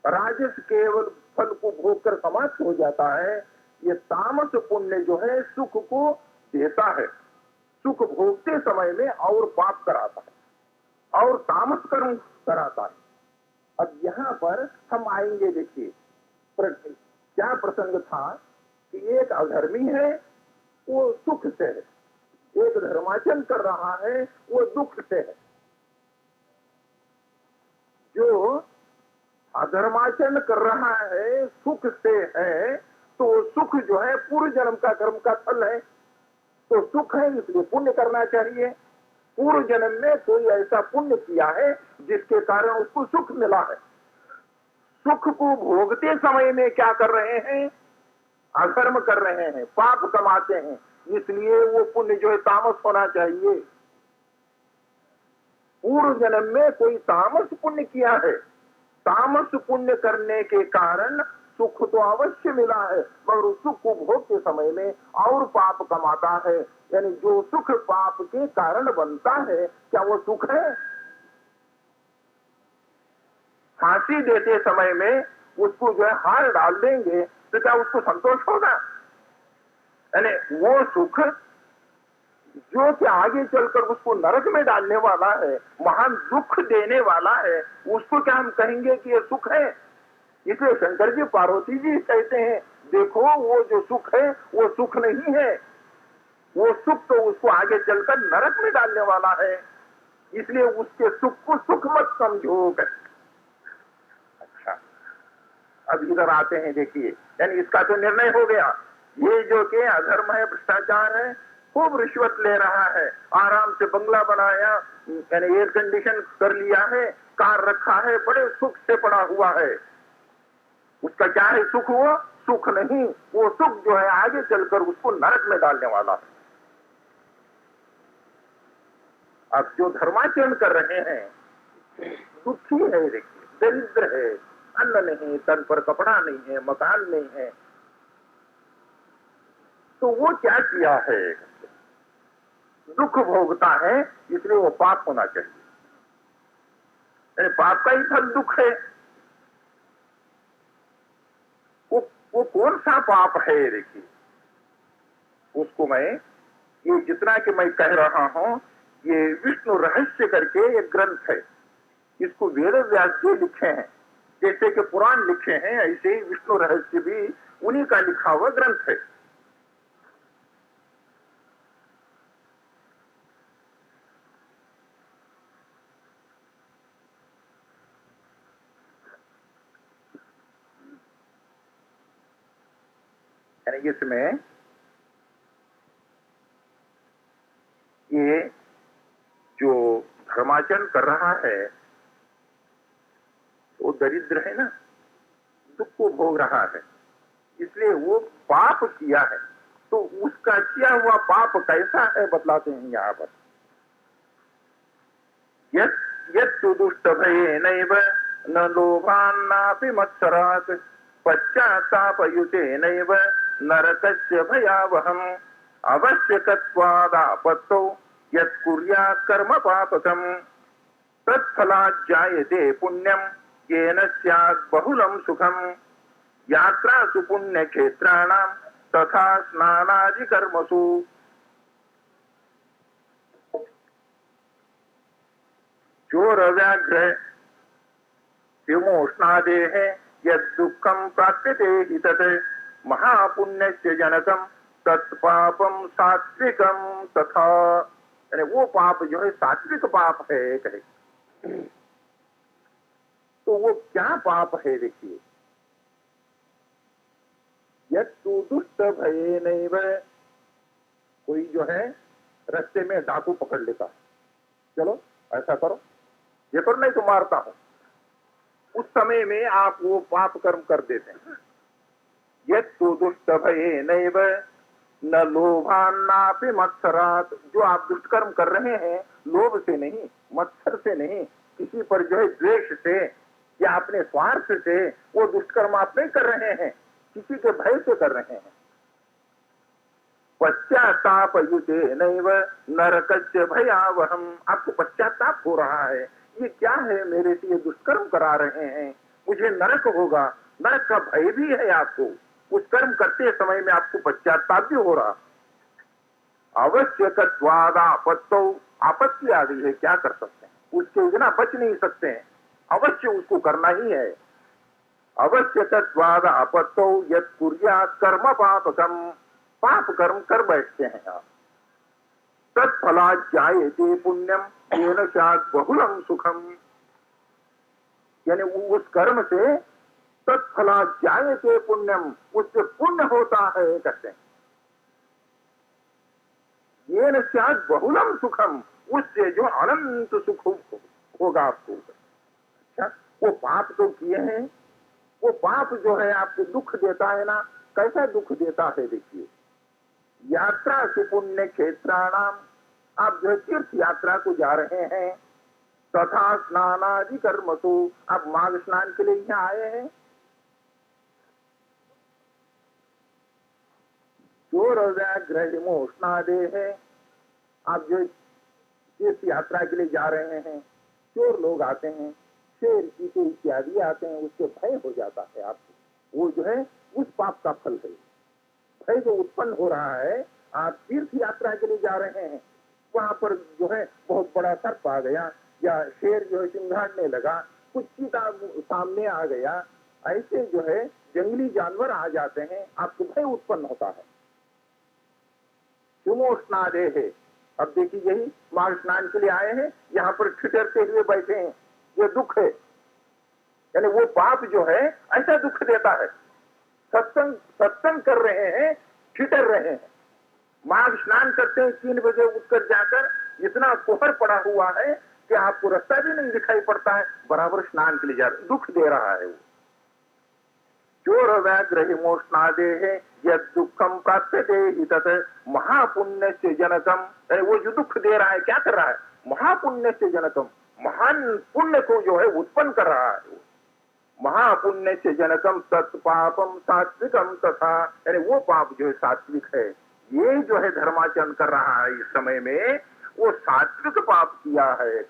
राजस केवल फल को भोग कर समाप्त हो जाता है। ये तामस पुण्य जो है सुख को देता है, सुख भोगते समय में और पाप कराता है और तामस कर्म कराता है। अब यहाँ पर हम आएंगे, देखिए क्या प्रसंग था कि एक अधर्मी है वो सुख से है, एक धर्माचरण कर रहा है वो दुख से है। जो अधर्माचरण कर रहा है सुख से है, तो सुख जो है पूर्व जन्म का कर्म का फल है, तो सुख है इसलिए पुण्य करना चाहिए। पूर्व जन्म में कोई ऐसा पुण्य किया है जिसके कारण उसको सुख मिला है। सुख को भोगते समय में क्या कर रहे हैं? अधर्म कर रहे हैं, पाप कमाते हैं, इसलिए वो पुण्य जो है तामस होना चाहिए। पूर्व जन्म में कोई तामस पुण्य किया है, तामस पुण्य करने के कारण सुख तो अवश्य मिला है, मगर उस सुख को भोगते समय में और पाप कमाता है। यानी जो सुख पाप के कारण बनता है, क्या वो सुख है? फांसी देते समय में उसको जो है हार डाल देंगे तो क्या उसको संतोष होगा? यानी वो सुख जो कि आगे चलकर उसको नरक में डालने वाला है, महान दुख देने वाला है, उसको क्या हम कहेंगे कि ये सुख है? इसलिए शंकर जी पार्वती जी कहते हैं, देखो वो जो सुख है वो सुख नहीं है, वो सुख तो उसको आगे चलकर नरक में डालने वाला है, इसलिए उसके सुख को सुख मत समझो। अच्छा, अब इधर आते हैं, देखिए, यानी इसका तो निर्णय हो गया, ये जो कि अधर्म है, भ्रष्टाचार है, खूब रिश्वत ले रहा है, आराम से बंगला बनाया, यानी एयर कंडीशन कर लिया है, कार रखा है, बड़े सुख से पड़ा हुआ है, उसका क्या है सुख? वो सुख नहीं, वो सुख जो है आगे चलकर उसको नरक में डालने वाला है। अब जो धर्माचरण कर रहे हैं दुखी है, देखिए, दरिद्र है, अन्न नहीं, तन पर कपड़ा नहीं है, मकान नहीं है, तो वो क्या किया है? दुख भोगता है, इसलिए वो पाप होना चाहिए। पाप का ही फल दुख है। वो कौन सा पाप है? देखिए, उसको मैं, ये जितना कि मैं कह रहा हूं, ये विष्णु रहस्य करके एक ग्रंथ है, इसको वेद व्यास जी लिखे हैं, जैसे कि पुराण लिखे हैं, ऐसे ही विष्णु रहस्य भी उन्हीं का लिखा हुआ ग्रंथ है। इसमें ये जो धर्माचरण कर रहा है वो दरिद्र है ना, दुख को भोग रहा है, इसलिए वो पाप किया है। तो उसका किया हुआ पाप कैसा है बतलाते हैं यहाँ पर। यत्तु दुष्ट भये नैव न लोभान्नापि मत्सरात् पश्चात्तापयुतेनैव नरकस्य भयावहम् आवश्यकत्वादापत्तौ यत्कुर्यात् कर्म पापकम् तत्फलात् जायते पुण्यम् येन स्यात् बहुलं सुखम् यात्रासु पुण्यक्षेत्राणां तथा स्नानादि कर्मसु। चोरव्याघ्र विमोष्णादेः यद्दुःखं प्राप्यते हि तत् महापुण्यस्य जनकं तत्पापं सात्विकं तथा। यानी वो पाप जो है सात्विक पाप है कहे। तो वो क्या पाप है? देखिए, यत्तु दुष्ट भये नैव, कोई जो है रास्ते में डाकू पकड़ लेता है, चलो ऐसा करो, ये करो नहीं तो मारता हूं, उस समय में आप वो पाप कर्म कर देते हैं। यत्तु दुष्ट भये नैव न लोभान्नापि मत्सरात्, जो आप दुष्कर्म कर रहे हैं लोभ से नहीं, मत्सर से नहीं, किसी पर जो है द्वेष से या अपने स्वार्थ से वो दुष्कर्म आप नहीं कर रहे हैं, किसी के भय से कर रहे हैं। पश्चात्तापयुतेनैव नरकस्य भयावहम्, आपको पश्चाताप हो रहा है, ये क्या है, मेरे से ये दुष्कर्म करा रहे हैं, मुझे नरक होगा, नरक का भय भी है आपको, उस कर्म करते समय में आपको पश्चाताप भी हो रहा। आवश्यकत्वादापत्तौ, आपत्ति आ गई है, क्या कर सकते हैं, उसके बिना बच नहीं सकते हैं, अवश्य उसको करना ही है। आवश्यकत्वादापत्तौ यत्कुर्यात् कर्म पापकम्, पाप कर्म कर बैठते हैं आप। तत्फलात् जायते पुण्यम येन स्यात् बहुलं सुखम, यानी उस कर्म से तत्फलात् जायते पुण्यम, उससे पुण्य होता है कहते हैं। येन स्यात् बहुलं सुखम, उससे जो अनंत सुख होगा आपको। अच्छा, वो पाप तो किए हैं, वो पाप जो है आपको दुख देता है ना, कैसा दुख देता है देखिए। यात्रा सुपुण्य क्षेत्राणाम, आप जो तीर्थ यात्रा को जा रहे हैं, तथा स्नानादि कर्मसु, आप माघ स्नान के लिए यहाँ आए हैं, चोर व्याघ्र मोष्णादे है, आप जो तीर्थ यात्रा के लिए जा रहे हैं, चोर लोग आते हैं, शेर चीते इत्यादि आते हैं, उससे भय हो जाता है आपको, वो जो है उस पाप का फल है। भय जो उत्पन्न हो रहा है, आप तीर्थ यात्रा के लिए जा रहे हैं, वहां पर जो है बहुत बड़ा सर्प आ गया, या शेर जो है सिंघाड़ने लगा, कुछ चीता सामने आ गया, ऐसे जो है जंगली जानवर आ जाते हैं, आपको भय उत्पन्न होता है। सुमोष्णादे है, अब देखिए यही माघ स्नान के लिए आए हैं, यहाँ पर ठिठरते हुए बैठे हैं, ये दुख है, यानी वो पाप जो है ऐसा दुख देता है। सत्संग कर रहे हैं, ठिठर रहे हैं, माघ स्नान करते हैं 3 बजे उठकर जाकर, इतना कोहर पड़ा हुआ है कि आपको रास्ता भी नहीं दिखाई पड़ता है, बराबर स्नान के लिए जा रहे, दुख दे रहा है वो। चोर व्याघ्र मोष्णादे है, यद दुखम प्राप्यते हि तत् महापुण्य से जनकम, वो जो दुख दे रहा है क्या कर रहा है, महापुण्य से जनकम, महान पुण्य को जो है उत्पन्न कर रहा है। महापुण्य से जनकम तत्पापम सात्विकम तथा, यानी वो पाप जो है सात्विक है। ये जो है धर्माचरण कर रहा है इस समय में, वो सात्विक पाप किया है।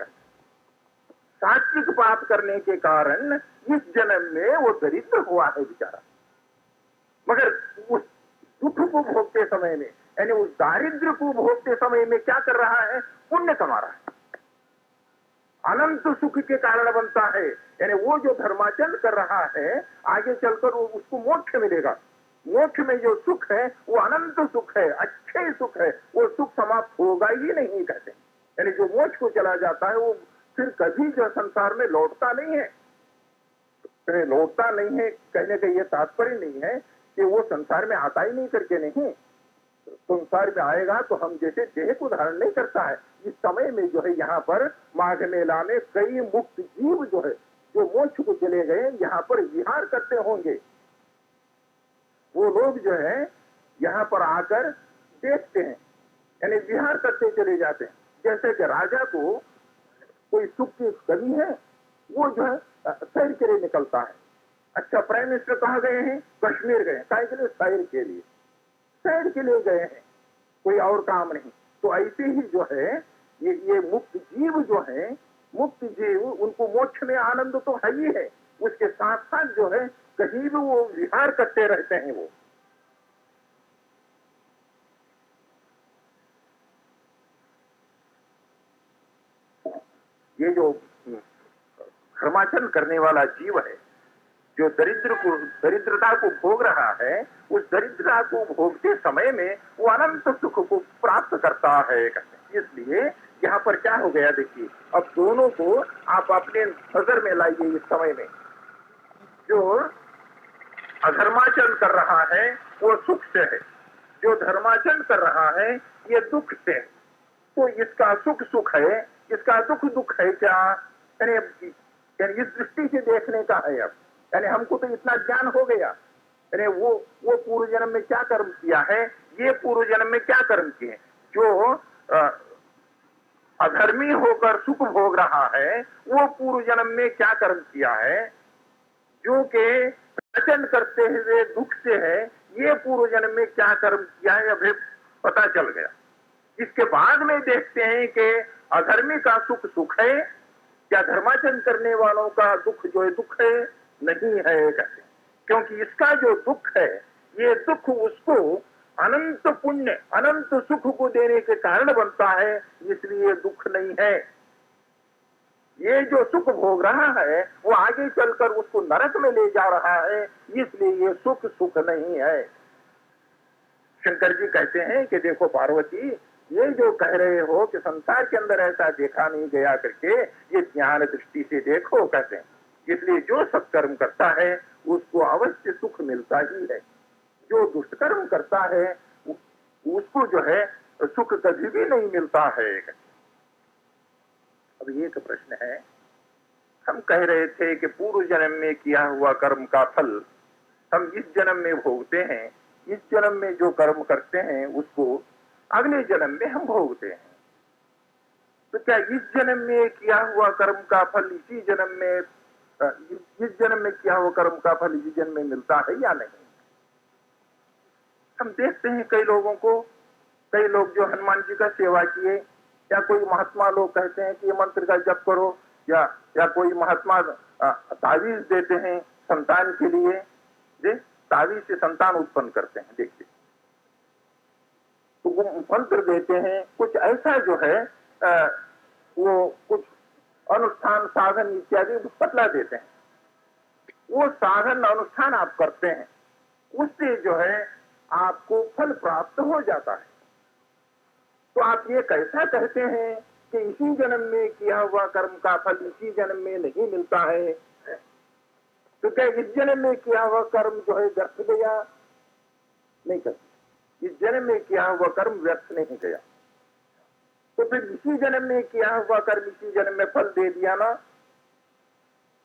सात्विक पाप करने के कारण इस जन्म में वो दरिद्र हुआ है बेचारा, मगर उस दुख को भोगते समय में, यानी उस दारिद्र्य को भोगते समय में क्या कर रहा है, पुण्य कमा रहा है, अनंत सुख के कारण बनता है। यानी वो जो धर्माचरण कर रहा है, आगे चलकर उसको मोक्ष मिलेगा, मोक्ष में जो सुख है वो अनंत सुख है, अच्छे सुख है, वो सुख समाप्त होगा ही नहीं कहते। यानी जो मोक्ष को चला जाता है वो फिर कभी जो संसार में लौटता नहीं है। लौटता नहीं है कहने का ये तात्पर्य नहीं है कि वो संसार में आता ही नहीं करके नहीं, संसार में आएगा तो हम जैसे देह को धारण नहीं करता है, इस समय में जो है यहाँ पर माघ मेला में कई मुक्त जीव जो है, जो मोक्ष को चले गए, यहाँ पर विहार करते होंगे। वो लोग जो है यहाँ पर आकर देखते हैं, यानी विहार करते चले जाते हैं। जैसे कि राजा को कोई सुख की कमी है, वो जो है सैर के लिए निकलता है। अच्छा, प्राइम मिनिस्टर कहाँ गए हैं, कश्मीर गए, काहे के लिए, सैर के लिए, सैर के लिए गए हैं, कोई और काम नहीं। तो ऐसे ही जो है ये मुक्त जीव जो है, मुक्त जीव, उनको मोक्ष में आनंद तो है ही है, उसके साथ साथ जो है कहीं भी वो विहार करते रहते हैं। वो ये जो धर्माचरण करने वाला जीव है, जो दरिद्रता को भोग रहा है, उस दरिद्रता को भोगते समय में वो अनंत सुख को प्राप्त करता है। इसलिए यहाँ पर क्या हो गया देखिए, अब दोनों को आप अपने नजर में लाइए। इस समय में जो अधर्माचरण कर रहा है वो सुख से है, जो धर्माचरण कर रहा है ये दुख से। तो इसका सुख सुख है, इसका दुख दुख है क्या, यानी इस दृष्टि से देखने का है। अब यानी हमको तो इतना ज्ञान हो गया, यानी वो पूर्व जन्म में क्या कर्म किया है, ये पूर्व जन्म में क्या कर्म किए, जो अधर्मी होकर सुख भोग रहा है वो पूर्व जन्म में क्या कर्म किया है, जो के प्रचंड करते हुए दुख से है, ये पूर्व जन्म में क्या कर्म किया है अभी पता चल गया। इसके बाद में देखते हैं कि अधर्मी का सुख सुख है या धर्माचरण करने वालों का दुख जो है दुख है नहीं है कहते, क्योंकि इसका जो दुख है ये दुख उसको अनंत पुण्य अनंत सुख को देने के कारण बनता है, इसलिए दुख नहीं है। ये जो सुख भोग रहा है वो आगे चलकर उसको नरक में ले जा रहा है, इसलिए ये सुख सुख नहीं है। शंकर जी कहते हैं कि देखो पार्वती, ये जो कह रहे हो कि संसार के अंदर ऐसा देखा नहीं गया करके, ये ज्ञान दृष्टि से देखो कहते हैं। इसलिए जो सत्कर्म करता है उसको अवश्य सुख मिलता ही है, जो दुष्कर्म करता है उसको जो है सुख कभी भी नहीं मिलता है। अब ये एक प्रश्न है, हम कह रहे थे कि पूर्व जन्म में किया हुआ कर्म का फल हम इस जन्म में भोगते हैं, इस जन्म में जो कर्म करते हैं उसको अगले जन्म में हम भोगते हैं। तो क्या इस जन्म में किया हुआ कर्म का फल इसी जन्म में, इस जन्म में किया हुआ कर्म का फल इसी जन्म में मिलता है या नहीं? हम देखते हैं कई लोगों को, कई लोग जो हनुमान जी का सेवा किए, या कोई महात्मा लोग कहते हैं कि ये मंत्र का जप करो, या कोई महात्मा तावीज देते हैं संतान के लिए, तावीज से संतान उत्पन्न करते हैं। देखिए, तो वो मंत्र देते हैं, कुछ ऐसा जो है वो कुछ अनुष्ठान साधन इत्यादि बतला देते हैं। वो साधन अनुष्ठान आप करते हैं, उससे जो है आपको फल प्राप्त हो जाता है। तो आप ये कैसा कहते हैं कि इसी जन्म में किया हुआ कर्म का फल इसी जन्म में नहीं मिलता है? तो क्या इस जन्म में किया हुआ कर्म जो है व्यर्थ गया? नहीं करते, इस जन्म में किया हुआ कर्म व्यर्थ नहीं गया। तो फिर इसी जन्म में किया हुआ कर्म इसी जन्म में फल दे दिया ना।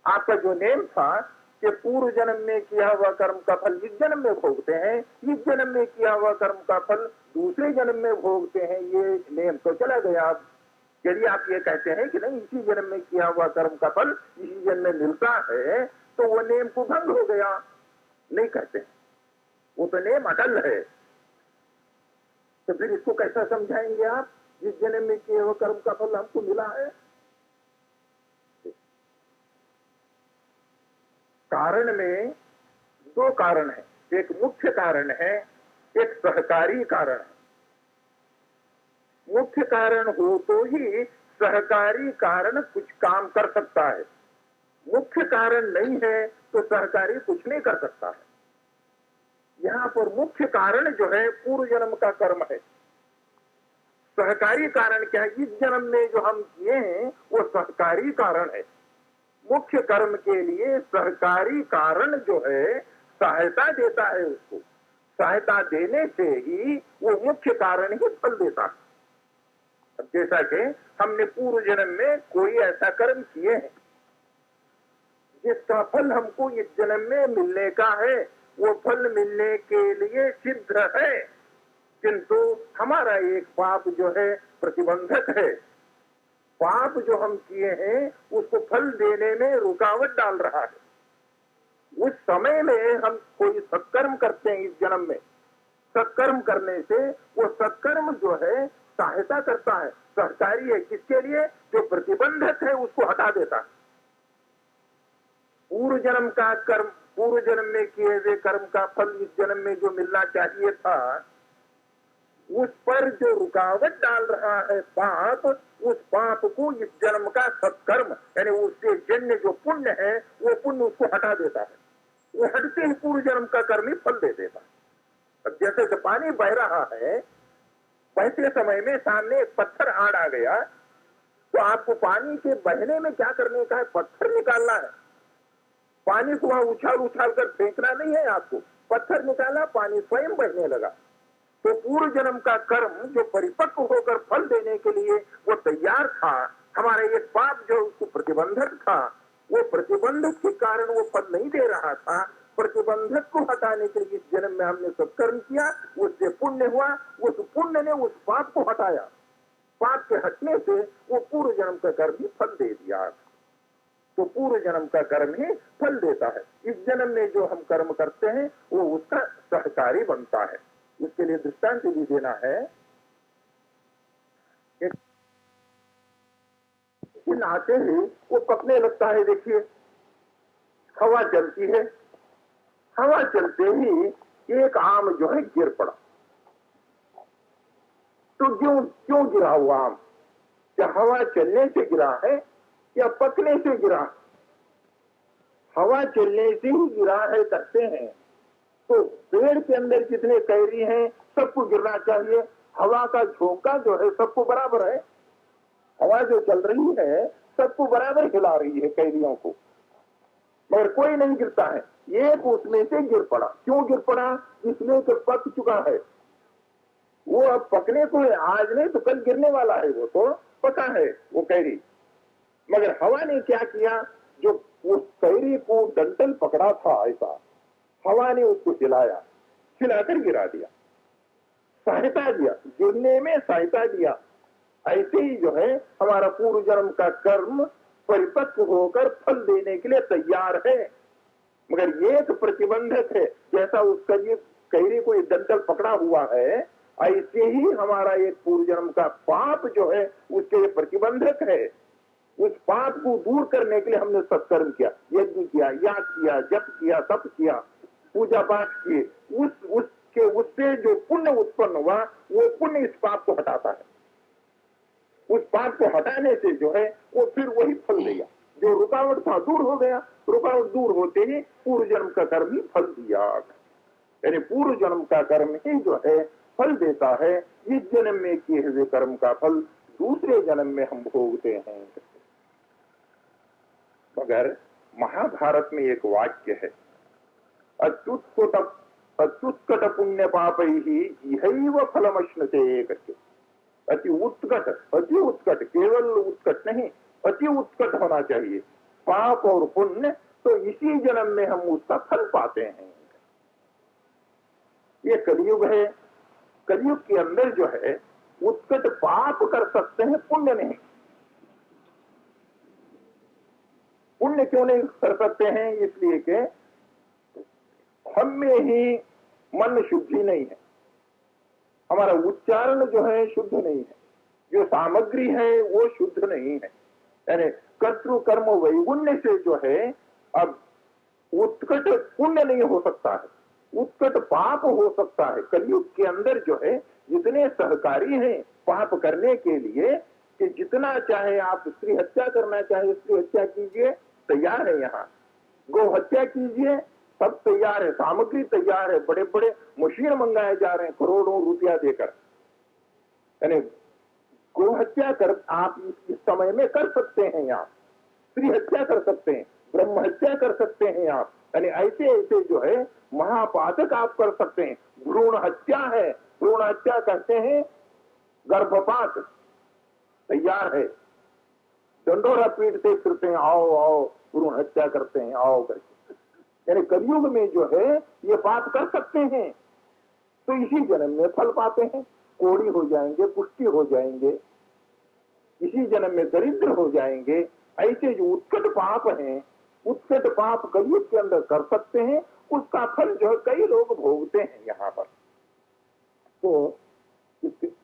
आपका जो नेम था कि पूर्व जन्म में किया हुआ कर्म का फल इस जन्म में भोगते हैं, इस जन्म में किया हुआ कर्म का फल दूसरे जन्म में भोगते हैं, ये नेम तो चला गया। यदि आप ये कहते हैं कि नहीं इसी जन्म में किया हुआ कर्म का फल इसी जन्म में मिलता है, तो वो नेम को भंग हो गया। नहीं कहते, वो तो नेम अटल है। तो फिर इसको कैसा समझाएंगे आप, जिस जन्म में किए हुए कर्म का फल हमको मिला है? कारण में दो कारण है, एक मुख्य कारण है, एक सहकारी कारण है। मुख्य कारण हो तो ही सहकारी कारण कुछ काम कर सकता है, मुख्य कारण नहीं है तो सहकारी कुछ नहीं कर सकता है। यहाँ पर मुख्य कारण जो है पूर्व जन्म का कर्म है। सहकारी कारण क्या है? इस जन्म में जो हम किए हैं वो सहकारी कारण है। मुख्य कर्म के लिए सहकारी कारण जो है सहायता देता है, उसको सहायता देने से ही वो मुख्य कारण ही फल देता है। अब जैसा कि हमने पूर्व जन्म में कोई ऐसा कर्म किए हैं जिसका फल हमको इस जन्म में मिलने का है, वो फल मिलने के लिए सिद्ध है, किंतु हमारा एक पाप जो है प्रतिबंधक है। पाप जो हम किए हैं उसको फल देने में रुकावट डाल रहा है। उस समय में हम कोई सत्कर्म करते हैं, इस जन्म में सत्कर्म करने से वो सत्कर्म जो है सहायता करता है, सहकारी है। किसके लिए? जो प्रतिबंधक है उसको हटा देता है। पूर्व जन्म का कर्म, पूर्व जन्म में किए हुए कर्म का फल इस जन्म में जो मिलना चाहिए था, उस पर जो रुकावट डाल रहा है पाप, उस पाप को इस जन्म का सत्कर्म यानी उससे जन्य जो पुण्य है वो पुण्य उसको हटा देता है। वो हटते ही पूर्व जन्म का कर्म ही फल दे देता है। अब जैसे कि पानी बह रहा है, बहते समय में सामने एक पत्थर आड़ आ गया, तो आपको पानी के बहने में क्या करने का है? पत्थर निकालना है। पानी को वहां उछाल उछाल कर फेंकना नहीं है आपको, पत्थर निकाला, पानी स्वयं बहने लगा। तो पूर्व जन्म का कर्म जो परिपक्व होकर फल देने के लिए वो तैयार था, हमारे एक पाप जो उसको प्रतिबंधक था, वो प्रतिबंधक के कारण वो फल नहीं दे रहा था। प्रतिबंधक को हटाने के लिए इस जन्म में हमने सत्कर्म किया, उससे पुण्य हुआ, उस पुण्य ने उस पाप को हटाया। पाप के हटने से वो पूर्व जन्म का कर्म ही फल दे दिया। तो पूर्व जन्म का कर्म ही फल देता है। इस जन्म में जो हम कर्म करते हैं वो उसका सहकारी बनता है। इसके लिए दृष्टांत भी देना है। आते ही वो पकने लगता है। देखिए, हवा चलती है, हवा चलते ही एक आम जो है गिर पड़ा। तो क्यों गिरा हुआ आम? क्या हवा चलने से गिरा है या पकने से गिरा? हवा चलने से ही गिरा है कहते हैं। तो पेड़ के अंदर जितने कैरी हैं सबको गिरना चाहिए। हवा का झोंका जो है सबको बराबर है। हवा जो चल रही है सबको बराबर हिला रही है कैरियों को, मगर कोई नहीं गिरता है। एक उसमें से गिर पड़ा। क्यों गिर पड़ा? इसलिए कि पक चुका है। वो अब पकने को है, आज नहीं तो कल गिरने वाला है। वो तो पका है वो कैरी। मगर हवा ने क्या किया, जो उस कैरी को डंटल पकड़ा था ऐसा, हवा ने उसको हिलाकर गिरा दिया, सहायता दिया, गिरने में सहायता दिया। ऐसे ही जो है हमारा पूर्व जन्म का कर्म परिपक्व होकर फल देने के लिए तैयार है, मगर एक प्रतिबंधक है। जैसा उसका ये कैरी को डंटल पकड़ा हुआ है, ऐसे ही हमारा एक पूर्व जन्म का पाप जो है उसके लिए प्रतिबंधक है। उस पाप को दूर करने के लिए हमने सत्कर्म किया, यज्ञ किया, याद किया, जप किया, तप किया, पूजा पाठ किए, उससे जो पुण्य उत्पन्न हुआ वो पुण्य इस पाप को हटाता है। उस पाप को हटाने से जो है वो फिर वही फल देगा। जो रुकावट था दूर हो गया, रुकावट दूर होते ही पूर्व जन्म का कर्म ही फल दिया। यानी पूर्व जन्म का कर्म ही जो है फल देता है। इस जन्म में किए हुए कर्म का फल दूसरे जन्म में हम भोगते हैं। मगर महाभारत में एक वाक्य है, अत्युत्कट पुण्य पाप ही यह फलमश्नुते करके। अति उत्कट, केवल उत्कट नहीं, अति उत्कट होना चाहिए पाप और पुण्य, तो इसी जन्म में हम उसका फल पाते हैं। ये कलयुग है, कलयुग के अंदर जो है उत्कट पाप कर सकते हैं, पुण्य नहीं। पुण्य क्यों नहीं कर सकते हैं? इसलिए कि हम में ही मन शुद्धि नहीं है, हमारा उच्चारण जो है शुद्ध नहीं है, जो सामग्री है वो शुद्ध नहीं है। यानी कर्तृ कर्म वैगुण्य से जो है अब उत्कट पुण्य नहीं हो सकता है, उत्कट पाप हो सकता है। कलयुग के अंदर जो है जितने सहकारी हैं पाप करने के लिए कि जितना चाहे आप स्त्री हत्या करना चाहे स्त्री हत्या कीजिए, तैयार है। यहाँ गौ हत्या कीजिए, सब तैयार है, सामग्री तैयार है, बड़े बड़े मशीन मंगाए जा रहे हैं करोड़ों रुपया देकर। यानी गौ हत्या कर आप इस समय में कर सकते हैं, आप स्त्री हत्या कर सकते हैं, ब्रह्म हत्या कर सकते हैं आप। यानी ऐसे ऐसे जो है महापातक आप कर सकते हैं। भ्रूण हत्या है, भ्रूण हत्या कहते हैं गर्भपात, तैयार है, डंडोरा पीटते फिरते हैं, आओ आओ भ्रूण हत्या करते हैं, आओ करके। यानी कलयुग में जो है ये पाप कर सकते हैं, तो इसी जन्म में फल पाते हैं। कोड़ी हो जाएंगे, पुष्टि हो जाएंगे, इसी जन्म में दरिद्र हो जाएंगे। ऐसे जो उत्कट पाप हैं, उत्कट पाप कलयुग के अंदर कर सकते हैं, उसका फल जो है कई लोग भोगते हैं यहाँ पर। तो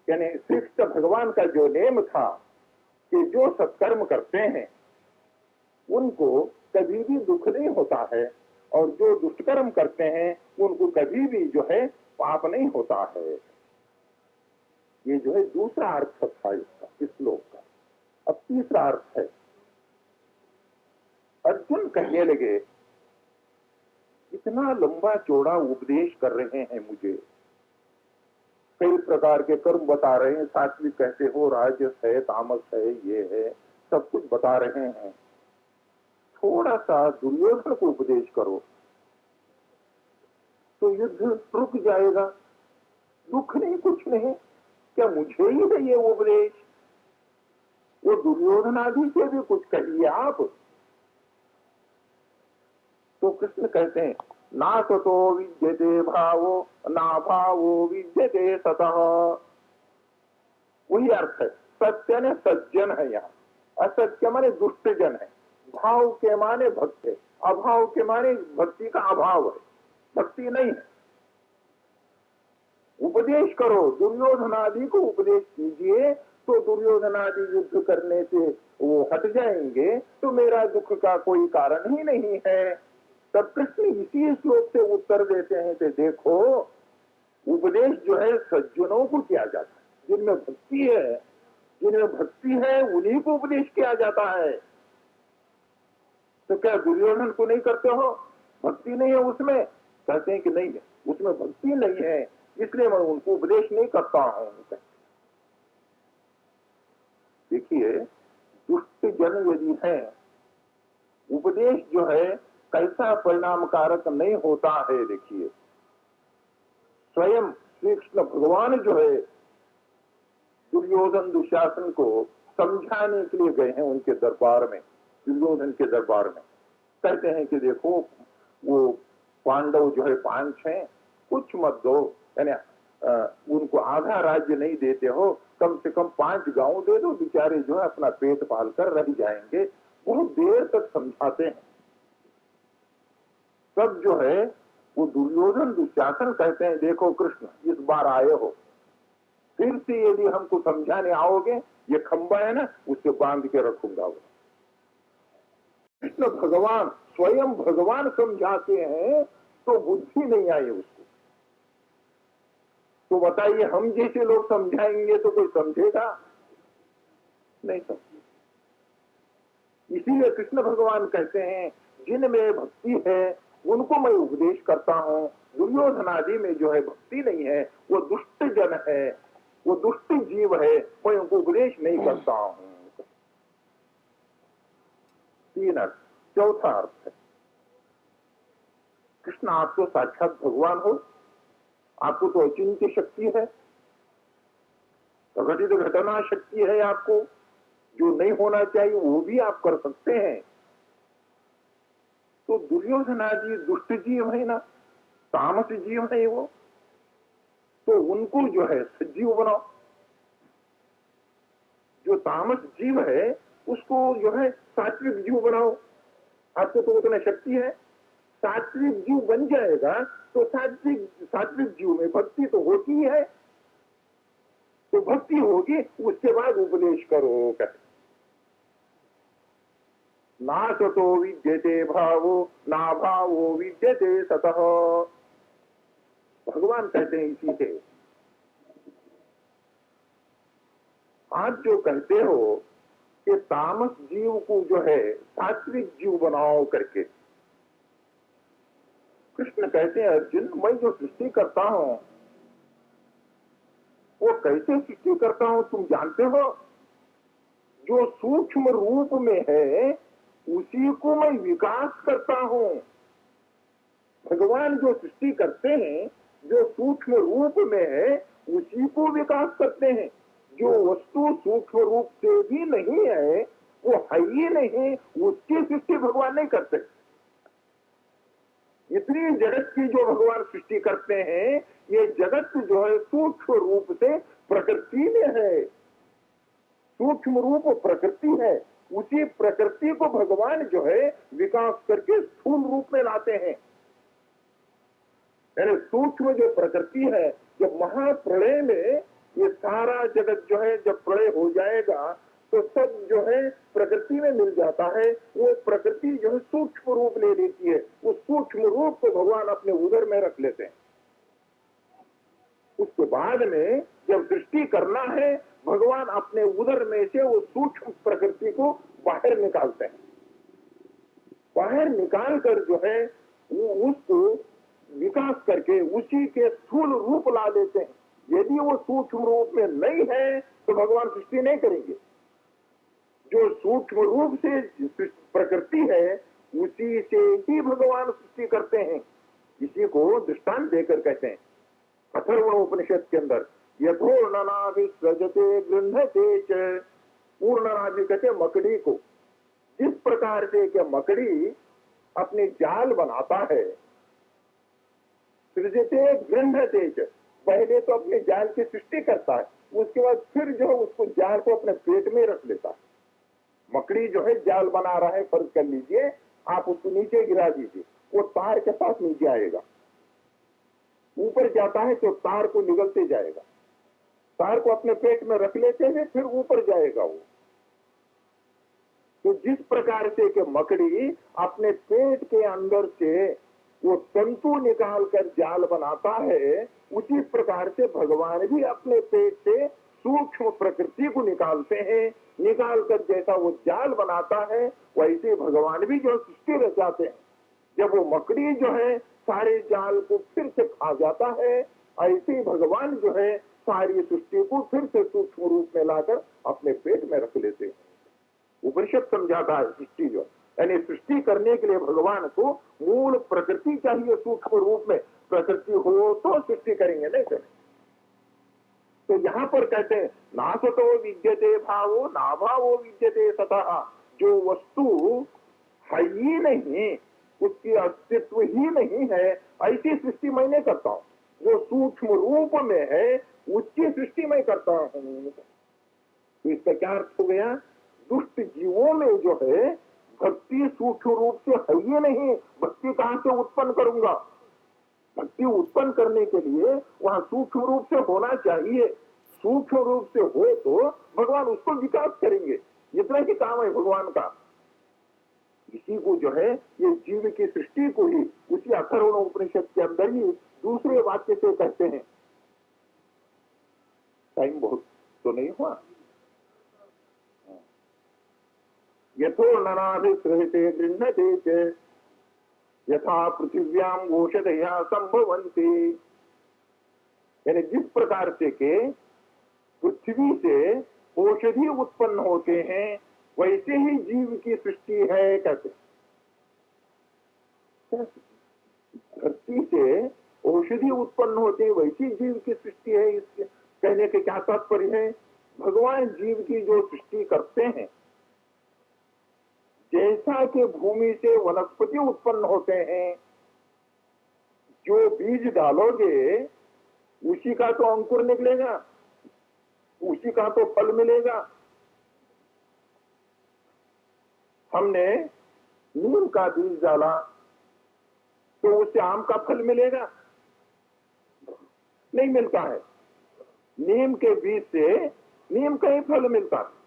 यानी श्रेष्ठ भगवान का जो नेम था कि जो सत्कर्म करते हैं उनको कभी भी दुख नहीं होता है, और जो दुष्कर्म करते हैं उनको कभी भी जो है पाप नहीं होता है। ये जो है दूसरा अर्थ था इसका, इस श्लोक का। अब तीसरा अर्थ है, अर्जुन कहने लगे इतना लंबा चौड़ा उपदेश कर रहे हैं मुझे, कई प्रकार के कर्म बता रहे हैं, सात्विक कहते हो, राजस है, तामस है, ये है, सब कुछ बता रहे हैं। थोड़ा सा दुर्योधन को उपदेश करो तो युद्ध रुक जाएगा। दुख नहीं, कुछ नहीं, क्या मुझे ही है ये उपदेश? वो दुर्योधन आदि से भी कुछ कहिए आप। तो कृष्ण कहते हैं ना सतो विद्यते भावो ना भावो विद्यते सतः। वही अर्थ है, सत्य ने सज्जन है यहाँ, असत्य माने दुष्ट जन है, भाव के माने भक्त है, अभाव के माने भक्ति का अभाव है, भक्ति नहीं है। उपदेश करो, दुर्योधनादि को उपदेश कीजिए, तो दुर्योधनादि युद्ध करने से वो हट जाएंगे, तो मेरा दुख का कोई कारण ही नहीं है। तब कृष्ण इसी श्लोक से उत्तर देते हैं कि देखो उपदेश जो है सज्जनों को किया जाता है, जिनमें भक्ति है, जिनमें भक्ति है उन्हीं को उपदेश किया जाता है। तो क्या दुर्योधन को नहीं करते हो? भक्ति नहीं है उसमें? कहते हैं कि नहीं है, उसमें भक्ति नहीं है, इसलिए मैं उनको उपदेश नहीं करता हूं। देखिए दुष्ट जन यदि है, उपदेश जो है कैसा परिणाम कारक नहीं होता है। देखिए स्वयं श्री कृष्ण भगवान जो है दुर्योधन दुशासन को समझाने के लिए गए हैं उनके दरबार में, दुर्योधन के दरबार में। कहते हैं कि देखो वो पांडव जो है 5 हैं, कुछ मत दो, यानी उनको आधा राज्य नहीं देते हो, कम से कम 5 गांव दे दो, बेचारे जो है अपना पेट पाल कर रह जाएंगे। बहुत देर तक समझाते हैं। तब जो है वो दुर्योधन दुशासन कहते हैं, देखो कृष्ण इस बार आए हो, फिर से यदि हमको समझाने आओगे, ये खंबा है ना उससे बांध के रखूंगा। वो कृष्ण भगवान स्वयं भगवान समझाते हैं तो बुद्धि नहीं आई उसको। तो बताइए हम जैसे लोग समझाएंगे तो कोई समझेगा नहीं समझे। इसीलिए कृष्ण भगवान कहते हैं जिनमें भक्ति है उनको मैं उपदेश करता हूं। दुर्योधन आदि में जो है भक्ति नहीं है, वो दुष्ट जन है, वो दुष्ट जीव है, मैं उनको उपदेश नहीं करता हूं। 3 अर्थ। चौथा अर्थ है कृष्ण आप तो साक्षात भगवान हो, आपको तो अचिंत्य शक्ति है, प्रगति तो घटना शक्ति है, आपको जो नहीं होना चाहिए वो भी आप कर सकते हैं। तो दुर्योधन आदि दुष्ट जीव है ना, तामस जीव है वो, तो उनको जो है सजीव बनाओ। जो तामस जीव है उसको जो है सात्विक जीव बनाओ। आपको तो उतना शक्ति है, सात्विक जीव बन जाएगा तो सात्विक जीव में भक्ति तो होती ही है, तो भक्ति होगी, उसके बाद उपदेश करो। कहते ना सतो विद्यते भावो ना भावो विद्यते सतः। भगवान कहते हैं इसी से। आप जो कहते हो कि तामस जीव को जो है सात्विक जीव बनाओ करके, कृष्ण कहते हैं अर्जुन मैं जो सृष्टि करता हूं वो कैसे सृष्टि करता हूं तुम जानते हो? जो सूक्ष्म रूप में है उसी को मैं विकास करता हूं। भगवान जो सृष्टि करते हैं जो सूक्ष्म रूप में है उसी को विकास करते हैं। जो वस्तु सूक्ष्म रूप से भी नहीं है, वो है ही नहीं, उसकी सृष्टि भगवान नहीं करते। इतनी जगत की जो भगवान सृष्टि करते हैं, ये जगत जो है सूक्ष्म रूप से प्रकृति में है, सूक्ष्म रूप प्रकृति है, उसी प्रकृति को भगवान जो है विकास करके स्थूल रूप में लाते हैं। यानी सूक्ष्म जो प्रकृति है, जब महाप्रलय में ये सारा जगत जो है जब प्रलय हो जाएगा तो सब जो है प्रकृति में मिल जाता है। वो प्रकृति जो है सूक्ष्म रूप ले लेती है, उस सूक्ष्म रूप को भगवान अपने उदर में रख लेते हैं। उसके बाद में जब सृष्टि करना है, भगवान अपने उदर में से वो सूक्ष्म प्रकृति को बाहर निकालते हैं। बाहर निकाल कर जो है वो उसको विकास करके उसी के स्थूल रूप ला देते हैं। यदि वो सूक्ष्म रूप में नहीं है तो भगवान सृष्टि नहीं करेंगे। जो सूक्ष्म रूप से प्रकृति है उसी से ही भगवान सृष्टि करते हैं। इसी को दृष्टांत देकर कहते हैं अथर्वणोपनिषद के अंदर यथोर्णनाभिसृजते गृह्णते च। पूर्णनाभि कहते मकड़ी को। जिस प्रकार से कि मकड़ी अपने जाल बनाता है, सृजते गृह्णते च, पहले तो अपने जाल की सृष्टि करता है, उसके बाद फिर जो है उसको जाल को अपने पेट में रख लेता है। मकड़ी जो है जाल बना रहा है, फर्ज कर लीजिए आप उसको नीचे गिरा दीजिए, वो तार के पास नीचे आएगा, ऊपर जाता है तो तार को निगलते जाएगा, तार को अपने पेट में रख लेते हैं, फिर ऊपर जाएगा वो। तो जिस प्रकार से कि मकड़ी अपने पेट के अंदर से वो तंतु निकाल कर जाल बनाता है, उसी प्रकार से भगवान भी अपने पेट से सूक्ष्म प्रकृति को निकालते हैं। निकाल कर जैसा वो जाल बनाता है वैसे भगवान भी जो सृष्टि रचाते हैं। जब वो मकड़ी जो है सारे जाल को फिर से खा जाता है, ऐसे ही भगवान जो है सारी सृष्टि को फिर से सूक्ष्म रूप में लाकर अपने पेट में रख लेते हैं। उपनिषद समझाता है सृष्टि जो, यानी सृष्टि करने के लिए भगवान को मूल प्रकृति चाहिए सूक्ष्म रूप में। प्रकृति हो तो सृष्टि करेंगे, नहीं करेंगे। तो यहाँ पर कहते हैं ना सतो विद्यते भावो ना भावो विद्यते सतः, जो वस्तु है ही नहीं, उसकी अस्तित्व ही नहीं है, ऐसी सृष्टि मैं नहीं करता हूँ। जो सूक्ष्म रूप में है उसकी सृष्टि मैं करता हूँ। तो इसका क्या अर्थ हो गया? दुष्ट जीवों में जो है भक्ति सूक्ष्म रूप से है ही नहीं, भक्ति कहां से उत्पन्न करूंगा? भक्ति उत्पन्न करने के लिए वहां सूक्ष्म रूप से होना चाहिए। सूक्ष्म रूप से हो तो भगवान उसको विकास करेंगे, इतना ही काम है भगवान का। इसी को जो है ये जीव की सृष्टि को ही उसी अथर्वण उपनिषद के अंदर ही दूसरे वाक्य से कहते हैं। टाइम बहुत तो नहीं हुआ। यथो ननाभिसृहते गृह्णते च यथा पृथिव्याम घोषधया संभवन्ति, यानी जिस प्रकार से के पृथ्वी से औषधि उत्पन्न होते हैं वैसे ही जीव की सृष्टि है कहते। धरती से औषधि उत्पन्न होते हैं वैसी जीव की सृष्टि है। इसके कहने के क्या तात्पर्य है? भगवान जीव की जो सृष्टि करते हैं, जैसा कि भूमि से वनस्पति उत्पन्न होते हैं, जो बीज डालोगे उसी का तो अंकुर निकलेगा, उसी का तो फल मिलेगा। हमने नीम का बीज डाला तो उससे आम का फल मिलेगा? नहीं मिलता है। नीम के बीज से नीम का ही फल मिलता है।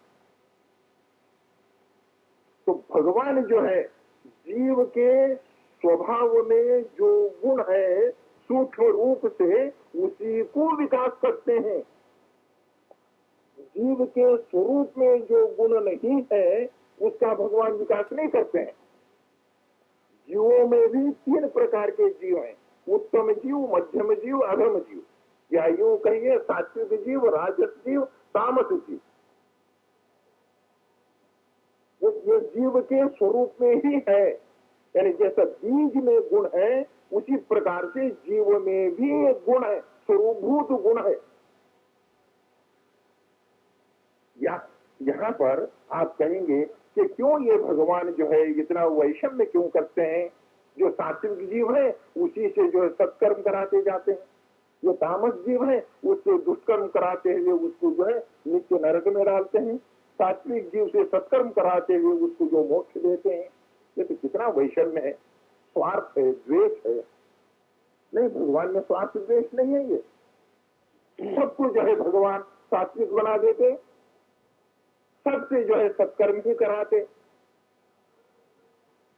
तो भगवान जो है जीव के स्वभाव में जो गुण है सूक्ष्म रूप से उसी को विकास करते हैं। जीव के स्वरूप में जो गुण नहीं है उसका भगवान विकास नहीं करते हैं। जीवों में भी 3 प्रकार के जीव हैं, उत्तम जीव, मध्यम जीव, अधम जीव, या यूं कहिए सात्विक जीव, राजस जीव, तामस जीव। ये जीव के स्वरूप में ही है, यानी जैसा बीज में गुण है उसी प्रकार से जीव में भी एक गुण है, स्वरूपभूत गुण है। यहाँ पर आप कहेंगे कि क्यों ये भगवान जो है इतना वैषम्य क्यों करते हैं? जो सात्विक जीव है उसी से जो है सत्कर्म कराते जाते हैं, जो तामस जीव है उससे दुष्कर्म कराते हुए उसको जो है नित्य नरक में डालते हैं, सात्विक जीव से सत्कर्म कराते हुए उसको जो मोक्ष देते हैं। ये तो कितना वैषम्य है, स्वार्थ है, द्वेष है। नहीं, भगवान में स्वार्थ द्वेष नहीं है। ये सबको जो है भगवान सात्विक बना देते, सबसे जो है सत्कर्म ही कराते।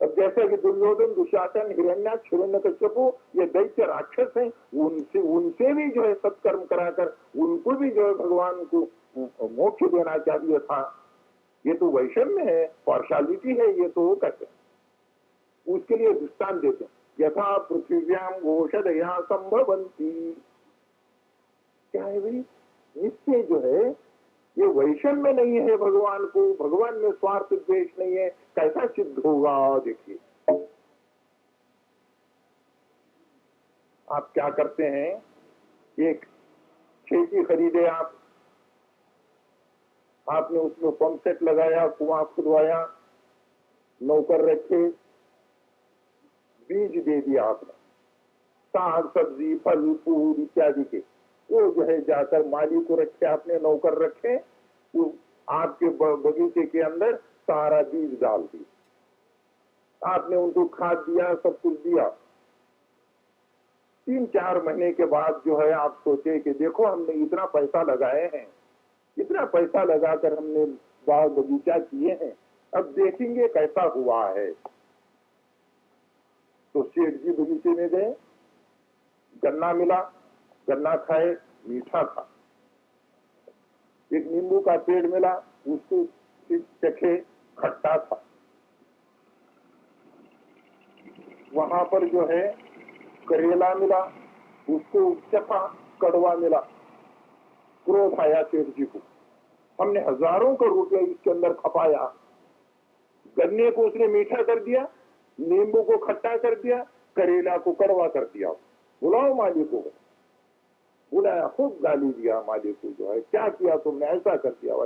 अब जैसा कि दुर्योधन, दुशासन, हिरण्याक्ष, हिरण्यकश्यपु ये दैत्य राक्षस हैं, उनसे भी जो है सत्कर्म कराकर उनको भी जो है भगवान को मोक्ष देना चाहिए था। ये तो वैषम्य है, पार्शालिटी है, ये तो कहते हैं। उसके लिए दृष्टांत देते हैं, यथा पृथिव्याम घोषधया संभवन्ति। क्या है भाई? इससे जो है ये वैषम्य नहीं है भगवान को, भगवान में स्वार्थ द्वेष नहीं है, कैसा सिद्ध होगा? देखिए आप क्या करते हैं, एक खेती खरीदे आपने उसमें पंप सेट लगाया, कुआं खुदवाया, नौकर रखे, बीज दे दिया आपने, साग सब्जी फल फूल इत्यादि के, वो जो है जाकर माली को रखे, आपने नौकर रखे, वो आपके बगीचे के अंदर सारा बीज डाल दिया, आपने उनको खाद दिया, सब कुछ दिया। 3-4 महीने के बाद जो है आप सोचे कि देखो हमने इतना पैसा लगाए हैं, इतना पैसा लगाकर हमने बाग बगीचा किए हैं, अब देखेंगे कैसा हुआ है। तो सेठ जी बगीचे में गए, गन्ना मिला, गन्ना खाए, मीठा था। एक नींबू का पेड़ मिला, उसको चखे, खट्टा था। वहां पर जो है करेला मिला, उसको चखा, कड़वा मिला। क्रोध आया सेठ जी को, हमने हजारों का रुपया इसके अंदर खपाया, गन्ने को उसने मीठा कर दिया, नींबू को खट्टा कर दिया, करेला को कड़वा कर दिया। बुलाओ माली को। बुलाया, खूब गाली दिया मालिक को, जो है क्या किया तुमने, ऐसा कर दिया,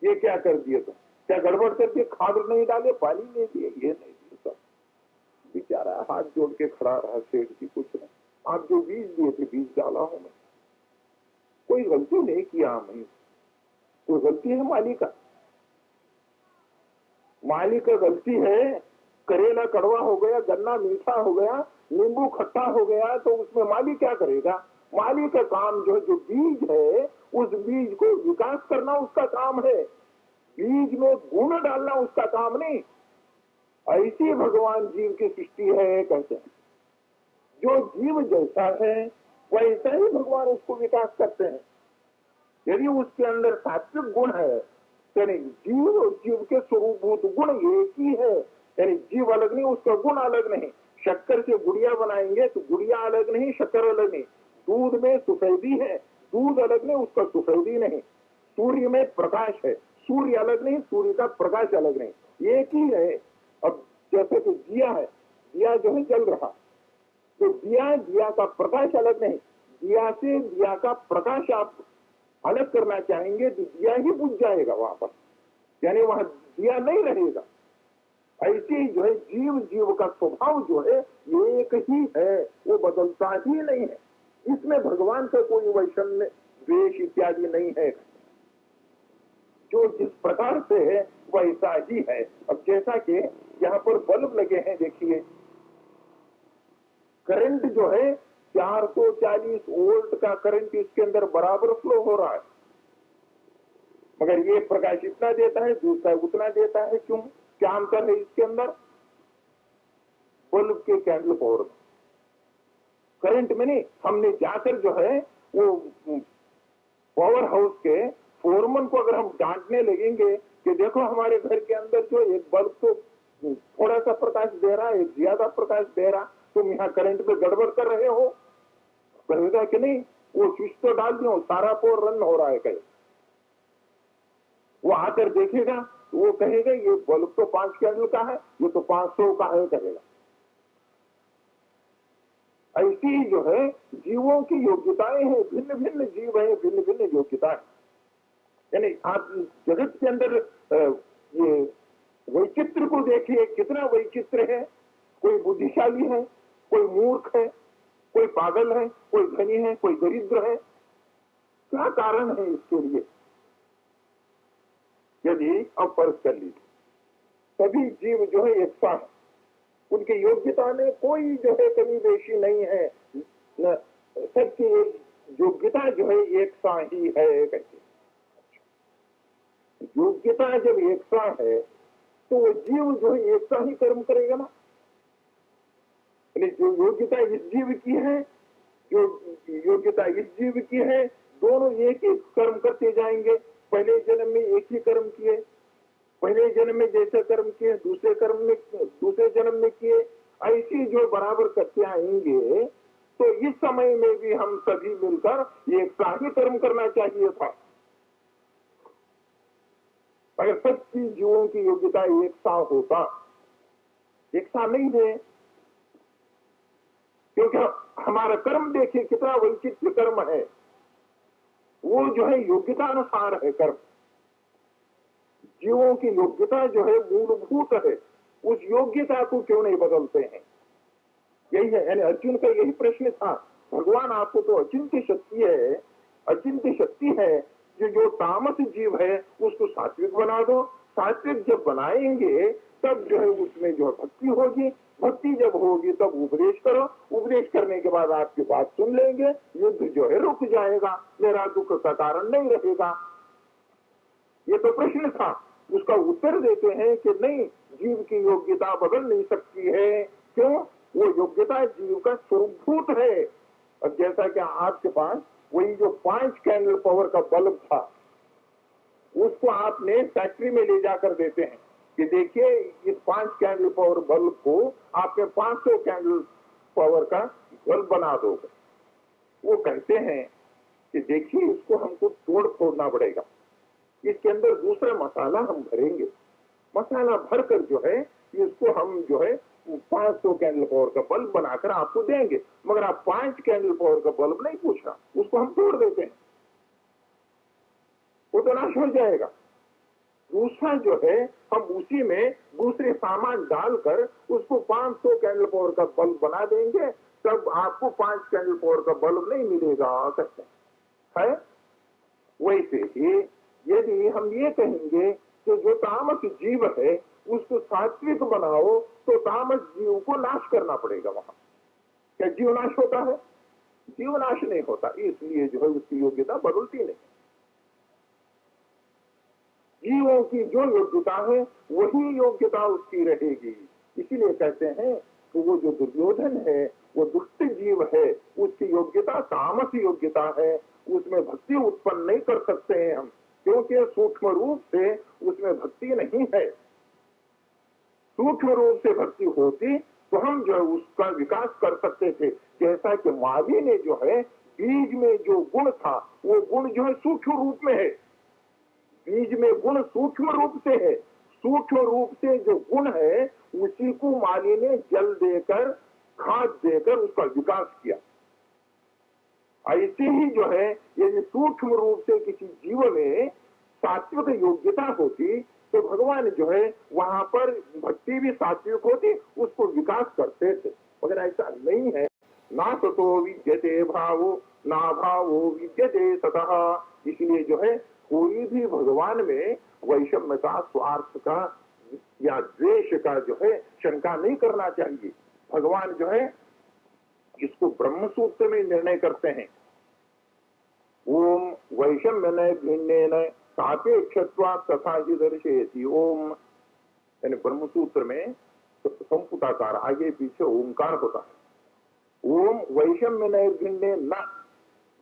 ये क्या कर दिए तुम, क्या गड़बड़ करके खाद नहीं डाले, पानी नहीं दिए, ये नहीं दिए सब। बेचारा हाथ जोड़ के खड़ा रहा, सेठ जी कुछ नहीं, आप जो बीज दिए थे बीज डाला हूं मैं, कोई गलती नहीं किया हमें, कोई गलती है मालिक का, मालिक का गलती है। करेला कड़वा हो गया, गन्ना मीठा हो गया, नींबू खट्टा हो गया, तो उसमें मालिक क्या करेगा? मालिक का काम जो है, जो बीज है उस बीज को विकास करना उसका काम है, बीज में गुण डालना उसका काम नहीं। ऐसी भगवान जीव की सृष्टि है कहते हैं, जो जीव जैसा है वैसा ही भगवान उसको विकास करते हैं। यदि उसके अंदर सात्विक गुण है, यानी जीव और जीव के स्वरूपभूत गुण एक ही है, यानी जीव अलग नहीं, उसका गुण अलग नहीं। शक्कर से गुड़िया बनाएंगे तो गुड़िया अलग नहीं, शक्कर अलग नहीं। दूध में सफेदी है, दूध अलग नहीं, उसका सफेदी नहीं। सूर्य में प्रकाश है, सूर्य अलग नहीं, सूर्य का प्रकाश अलग नहीं, एक ही है। अब जैसे कि दिया है, दिया जो है जल रहा, तो दिया का प्रकाश अलग नहीं, दिया से दिया का प्रकाश आप अलग करना चाहेंगे तो दिया ही बुझ जाएगा वहां पर, यानी वहां दिया नहीं रहेगा। ऐसे ही जो है जीव का स्वभाव जो है एक ही है, वो बदलता ही नहीं है। इसमें भगवान का कोई वैषम्य द्वेष इत्यादि नहीं है, जो जिस प्रकार से है वैसा ही है। अब जैसा कि यहाँ पर बल्ब लगे हैं, देखिए करंट जो है 440 वोल्ट का करंट इसके अंदर बराबर फ्लो हो रहा है, मगर ये प्रकाश इतना देता है, दूसरा उतना देता है, क्यों? क्या अंतर है इसके अंदर? बल्ब के कैंडल पावर में, करंट में नहीं। हमने जाकर जो है वो पावर हाउस के फोरमन को अगर हम डांटने लगेंगे कि देखो हमारे घर के अंदर जो एक बल्ब तो थोड़ा सा प्रकाश दे रहा है, एक ज्यादा प्रकाश दे रहा, तुम यहाँ करंट पे गड़बड़ कर रहे हो, कहेगा कि नहीं वो स्विच तो डाल दियो, सारा पावर रन हो रहा है, कहे वो आकर देखेगा तो वो कहेगा ये बल्ब तो 5 कैंडल का है, ये तो 500 का है, कहेगा। ऐसी ही जो है जीवों की योग्यताएं हैं, भिन्न भिन्न जीव है, भिन्न भिन्न योग्यताएं। यानी आप जगत के अंदर ये वैचित्र को देखिए, कितना वैचित्र है। कोई बुद्धिशाली है, कोई मूर्ख है, कोई पागल है, कोई धनी है, कोई दरिद्र है। क्या कारण है इसके लिए? यदि अब फर्ज कर लीजिए सभी जीव जो है एक सा है, उनकी योग्यता में कोई जो है कमी बेशी नहीं है, सबकी योग्यता जो है एक सा ही है कहते। योग्यता जब एक सा है तो वो जीव जो है एक सा ही कर्म करेगा ना। जो योग्यता इस जीव की है, जो योग्यता इस जीव की है, दोनों एक ही कर्म करते जाएंगे। पहले जन्म में एक ही कर्म किए, पहले जन्म में जैसे कर्म किए दूसरे जन्म में किए, ऐसे जो बराबर करते आएंगे तो इस समय में भी हम सभी मिलकर एक सा ही कर्म करना चाहिए था। अगर सबकी जीवों की योग्यता एक सा होता, एक सा नहीं है, क्योंकि हमारा कर्म देखिए कितना वैचित्र कर्म है। वो जो है योग्यता अनुसार है कर्म, जीवों की योग्यता जो है मूलभूत है, उस योग्यता को क्यों नहीं बदलते हैं? यही है, यानी अर्जुन का यही प्रश्न था, भगवान आपको तो अचिंत्य शक्ति है, अचिंत्य शक्ति है, जो तामस जीव है उसको सात्विक बना दो। सात्विक जब बनाएंगे तब जो है उसमें जो भक्ति होगी, भक्ति जब होगी तब उपदेश करो, उपदेश करने के बाद आपकी बात सुन लेंगे, युद्ध जो है रुक जाएगा, मेरा दुख का कारण नहीं रहेगा। ये तो प्रश्न था, उसका उत्तर देते हैं कि नहीं, जीव की योग्यता बदल नहीं सकती है। क्यों? वो योग्यता जीव का स्वरूपभूत है। अब जैसा कि आपके पास वही जो 5 कैंडल पावर का बल्ब था, उसको आपने फैक्ट्री में ले जाकर देते हैं कि देखिए इस 5 कैंडल पावर बल्ब को आपने 500 कैंडल पावर का बल्ब बना दोगे। वो कहते हैं कि देखिए इसको हमको तोड़ फोड़ना पड़ेगा, इसके अंदर दूसरा मसाला हम भरेंगे, मसाला भरकर जो है इसको हम जो है 500 कैंडल पावर का बल्ब बनाकर आपको देंगे, मगर आप 5 कैंडल पावर का बल्ब नहीं पूछ रहा, उसको हम तोड़ देते हैं, वो तो नाश हो जाएगा। दूसरा जो है हम उसी में दूसरे सामान डालकर उसको 500 कैंडल पावर का बल्ब बना देंगे, तब आपको 5 कैंडल पावर का बल्ब नहीं मिलेगा कहते है। वैसे ही यदि हम ये कहेंगे कि जो तामस जीव है उसको सात्विक बनाओ, तो तामस जीव को नाश करना पड़ेगा। वहां क्या जीव नाश होता है? जीव नाश नहीं होता, इसलिए जो है उसकी योग्यता बदलती नहीं। जीवों की जो योग्यता है वही योग्यता उसकी रहेगी। इसीलिए कहते हैं कि वो जो दुर्योधन है वो दुष्ट जीव है, उसकी योग्यता तामस योग्यता है, उसमें भक्ति उत्पन्न नहीं कर सकते हैं हम, क्योंकि सूक्ष्म रूप से उसमें भक्ति नहीं है। सूक्ष्म रूप से भक्ति होती तो हम जो है उसका विकास कर सकते थे। जैसा कि माली ने जो है बीज में जो गुण था वो गुण जो है सूक्ष्म रूप में है, बीज में गुण सूक्ष्म रूप से है, सूक्ष्म रूप से जो गुण है उसी को माली ने जल देकर खाद देकर उसका विकास किया। ऐसे ही जो है यदि सूक्ष्म रूप से किसी जीव में सात्विक योग्यता होती तो भगवान जो है वहां पर भक्ति भी सात्विक होती, उसको विकास करते थे, मगर ऐसा नहीं है। ना सतो विद्यते भावो ना भावो विद्यते सतः। इसलिए जो है कोई भी भगवान में वैषम्य का, स्वार्थ का या द्वेष का जो है शंका नहीं करना चाहिए। भगवान जो है इसको ब्रह्म सूत्र में निर्णय करते हैं, ओम वैषम्य भिन्न सापेक्षत्वात् तथा ही दर्शयति। ओम यानी ब्रह्म सूत्र में संपुटाकार आगे पीछे ओंकार होता है। ओम वैषम्य नैर्भिण्य न,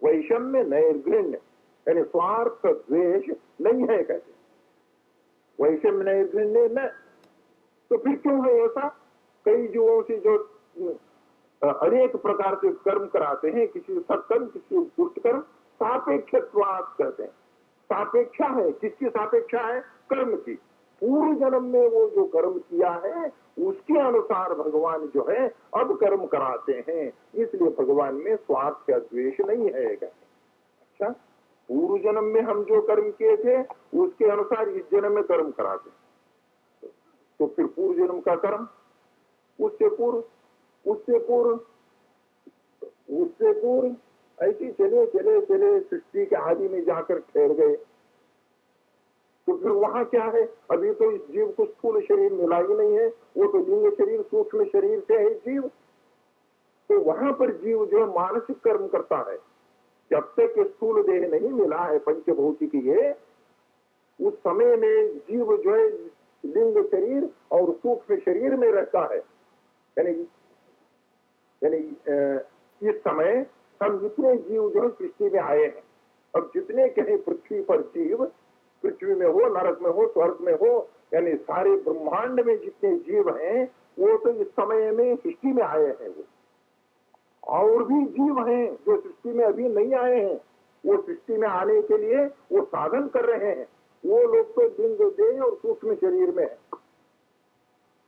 वैषम्य नैर्भिण्य यानी स्वार्थ द्वेष नहीं है कहते, वैषम्य नैर्भिण्य न। तो फिर क्यों है ऐसा? कई जीवों से जो अनेक प्रकार के कर्म कराते हैं, किसी सत्कर्म किसी दुष्ट कर्म, सापेक्षत्वात् कहते हैं। सापेक्षा है, किसकी सापेक्षा है? कर्म की। पूर्व जन्म में वो जो कर्म किया है उसके अनुसार भगवान जो है अब कर्म कराते हैं, इसलिए भगवान में स्वार्थ या द्वेष नहीं है। अच्छा, पूर्व जन्म में हम जो कर्म किए थे उसके अनुसार इस जन्म में कर्म कराते, तो फिर पूर्व जन्म का कर्म उससे पूर्व, उससे पूर्व, उससे पूर्व, ऐसी चले चले चले सृष्टि के आदि में जाकर ठहर गए। तो फिर वहां क्या है? अभी तो इस जीव को स्थूल शरीर मिला ही नहीं है, वो तो लिंग शरीर सूक्ष्म शरीर से है जीव। तो वहां पर जीव जो है मानसिक कर्म करता है। जब तक स्थूल देह नहीं मिला है पंचभौतिक ये, उस समय में जीव जो है लिंग शरीर और सूक्ष्म शरीर में रहता है। यानी इस समय हम जितने जीव जो है सृष्टि में आए हैं, अब जितने कहीं पृथ्वी पर जीव, पृथ्वी में हो, नरक में हो, स्वर्ग में हो, यानी सारे ब्रह्मांड में जितने जीव हैं वो तो इस समय में सृष्टि में आए हैं। वो और भी जीव हैं जो सृष्टि में अभी नहीं आए हैं, वो सृष्टि में आने के लिए वो साधन कर रहे हैं। वो लोग तो लिंग देह और सूक्ष्म शरीर में है,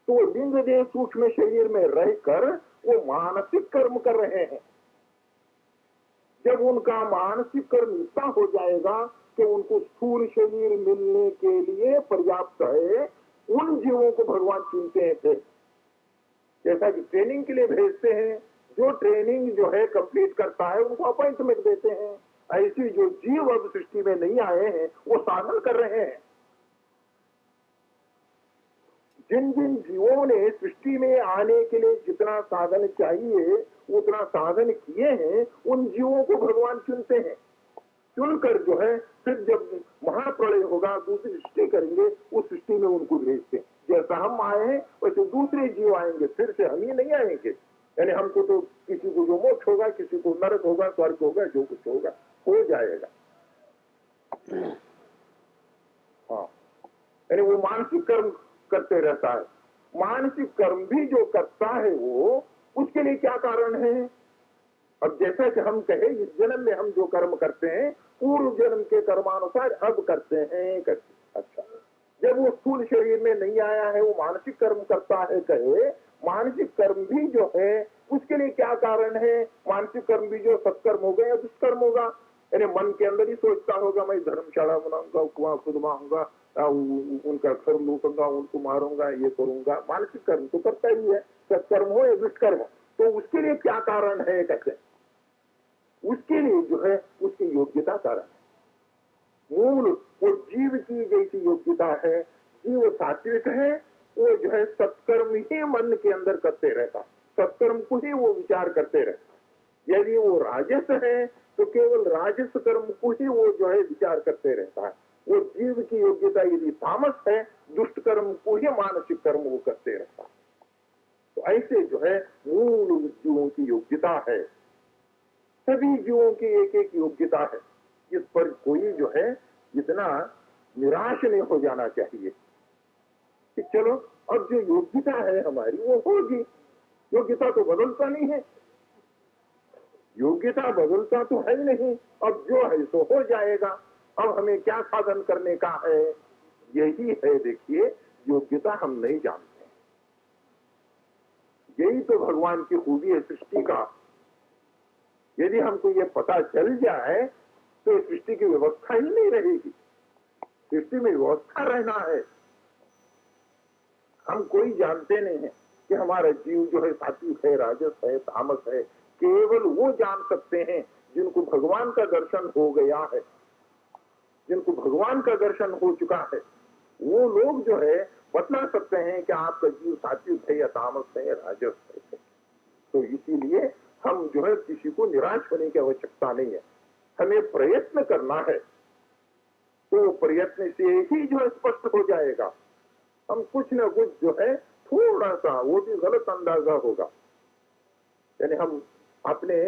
तो लिंग देह सूक्ष्म शरीर में रहकर वो मानसिक कर्म कर रहे हैं। जब उनका मानसिक कर्म इतना हो जाएगा कि उनको स्थूल शरीर मिलने के लिए पर्याप्त है, उन जीवों को भगवान चुनते हैं। फिर जैसा कि ट्रेनिंग के लिए भेजते हैं, जो ट्रेनिंग जो है कंप्लीट करता है उनको अपॉइंटमेंट देते हैं। ऐसी जो जीव अब सृष्टि में नहीं आए हैं वो साधन कर रहे हैं। जिन जिन जीवों ने सृष्टि में आने के लिए जितना साधन चाहिए उतना साधन किए हैं, उन जीवों को भगवान चुनते हैं। चुनकर जो है फिर जब महाप्रलय होगा, दूसरी सृष्टि करेंगे, उस सृष्टि में उनको भेजते हैं। जैसा हम आए हैं वैसे दूसरे जीव आएंगे, फिर से हम ही नहीं आएंगे। यानी हमको तो किसी को जो मोक्ष होगा, किसी को नरक होगा, स्वर्ग होगा, जो कुछ होगा हो जाएगा। हाँ, यानी वो मानसिक कर्म करते रहता है। मानसिक कर्म भी जो करता है वो, उसके लिए क्या कारण है? अब जैसा कि हम कहे इस जन्म में हम जो कर्म करते हैं पूर्व जन्म के कर्मानुसार अब करते हैं करते। अच्छा, जब वो स्थूल शरीर में नहीं आया है वो मानसिक कर्म करता है कहे, मानसिक कर्म भी जो है उसके लिए क्या कारण है? मानसिक कर्म भी जो सत्कर्म होगा या दुष्कर्म होगा? यानी मन के अंदर ही सोचता होगा मैं धर्मशाला बनाऊंगा, कुआं खुदवाऊंगा, उनका घर लूटूंगा, उनको मारूंगा, ये करूंगा। मानसिक कर्म तो करता ही है, सत्कर्म हो या दुष्कर्म। तो उसके लिए क्या कारण है कहते हैं? उसके लिए जो है उसकी योग्यता कारण है। मूल वो जीव की जैसी योग्यता है। जीव सात्विक है, वो जो है सत्कर्म ही मन के अंदर करते रहता, सत्कर्म को ही वो विचार करते रहता। यदि वो राजस है तो केवल राजस कर्म को ही वो जो है विचार करते रहता है। वो जीव की योग्यता यदि तामस है, दुष्ट कर्म को ही मानसिक कर्म वो करते रहता है। तो ऐसे जो है मूल जीवों की योग्यता है। सभी जीवों की एक एक योग्यता है। इस पर कोई जो है इतना निराश नहीं हो जाना चाहिए कि चलो अब जो योग्यता है हमारी वो होगी। योग्यता तो बदलता नहीं है, योग्यता बदलता तो है ही नहीं। अब जो है सो हो जाएगा। अब हमें क्या साधन करने का है? यही है, देखिए, योग्यता हम नहीं जानते। यही तो भगवान की खूबी है सृष्टि का। यदि हमको ये पता चल जाए तो सृष्टि की व्यवस्था ही नहीं रहेगी। सृष्टि में व्यवस्था रहना है। हम कोई जानते नहीं है कि हमारा जीव जो है सात्विक है, राजस है, तामस है। केवल वो जान सकते हैं जिनको भगवान का दर्शन हो गया है, जिनको भगवान का दर्शन हो चुका है। वो लोग जो है बतला सकते हैं कि आपका जीव सात्विक है या तामस है या राजस है। तो इसीलिए हम जो है किसी को निराश होने की आवश्यकता नहीं है। हमें प्रयत्न करना है, तो प्रयत्न से ही जो है स्पष्ट हो जाएगा। हम कुछ न कुछ जो है थोड़ा सा वो भी गलत अंदाजा होगा। यानी हम अपने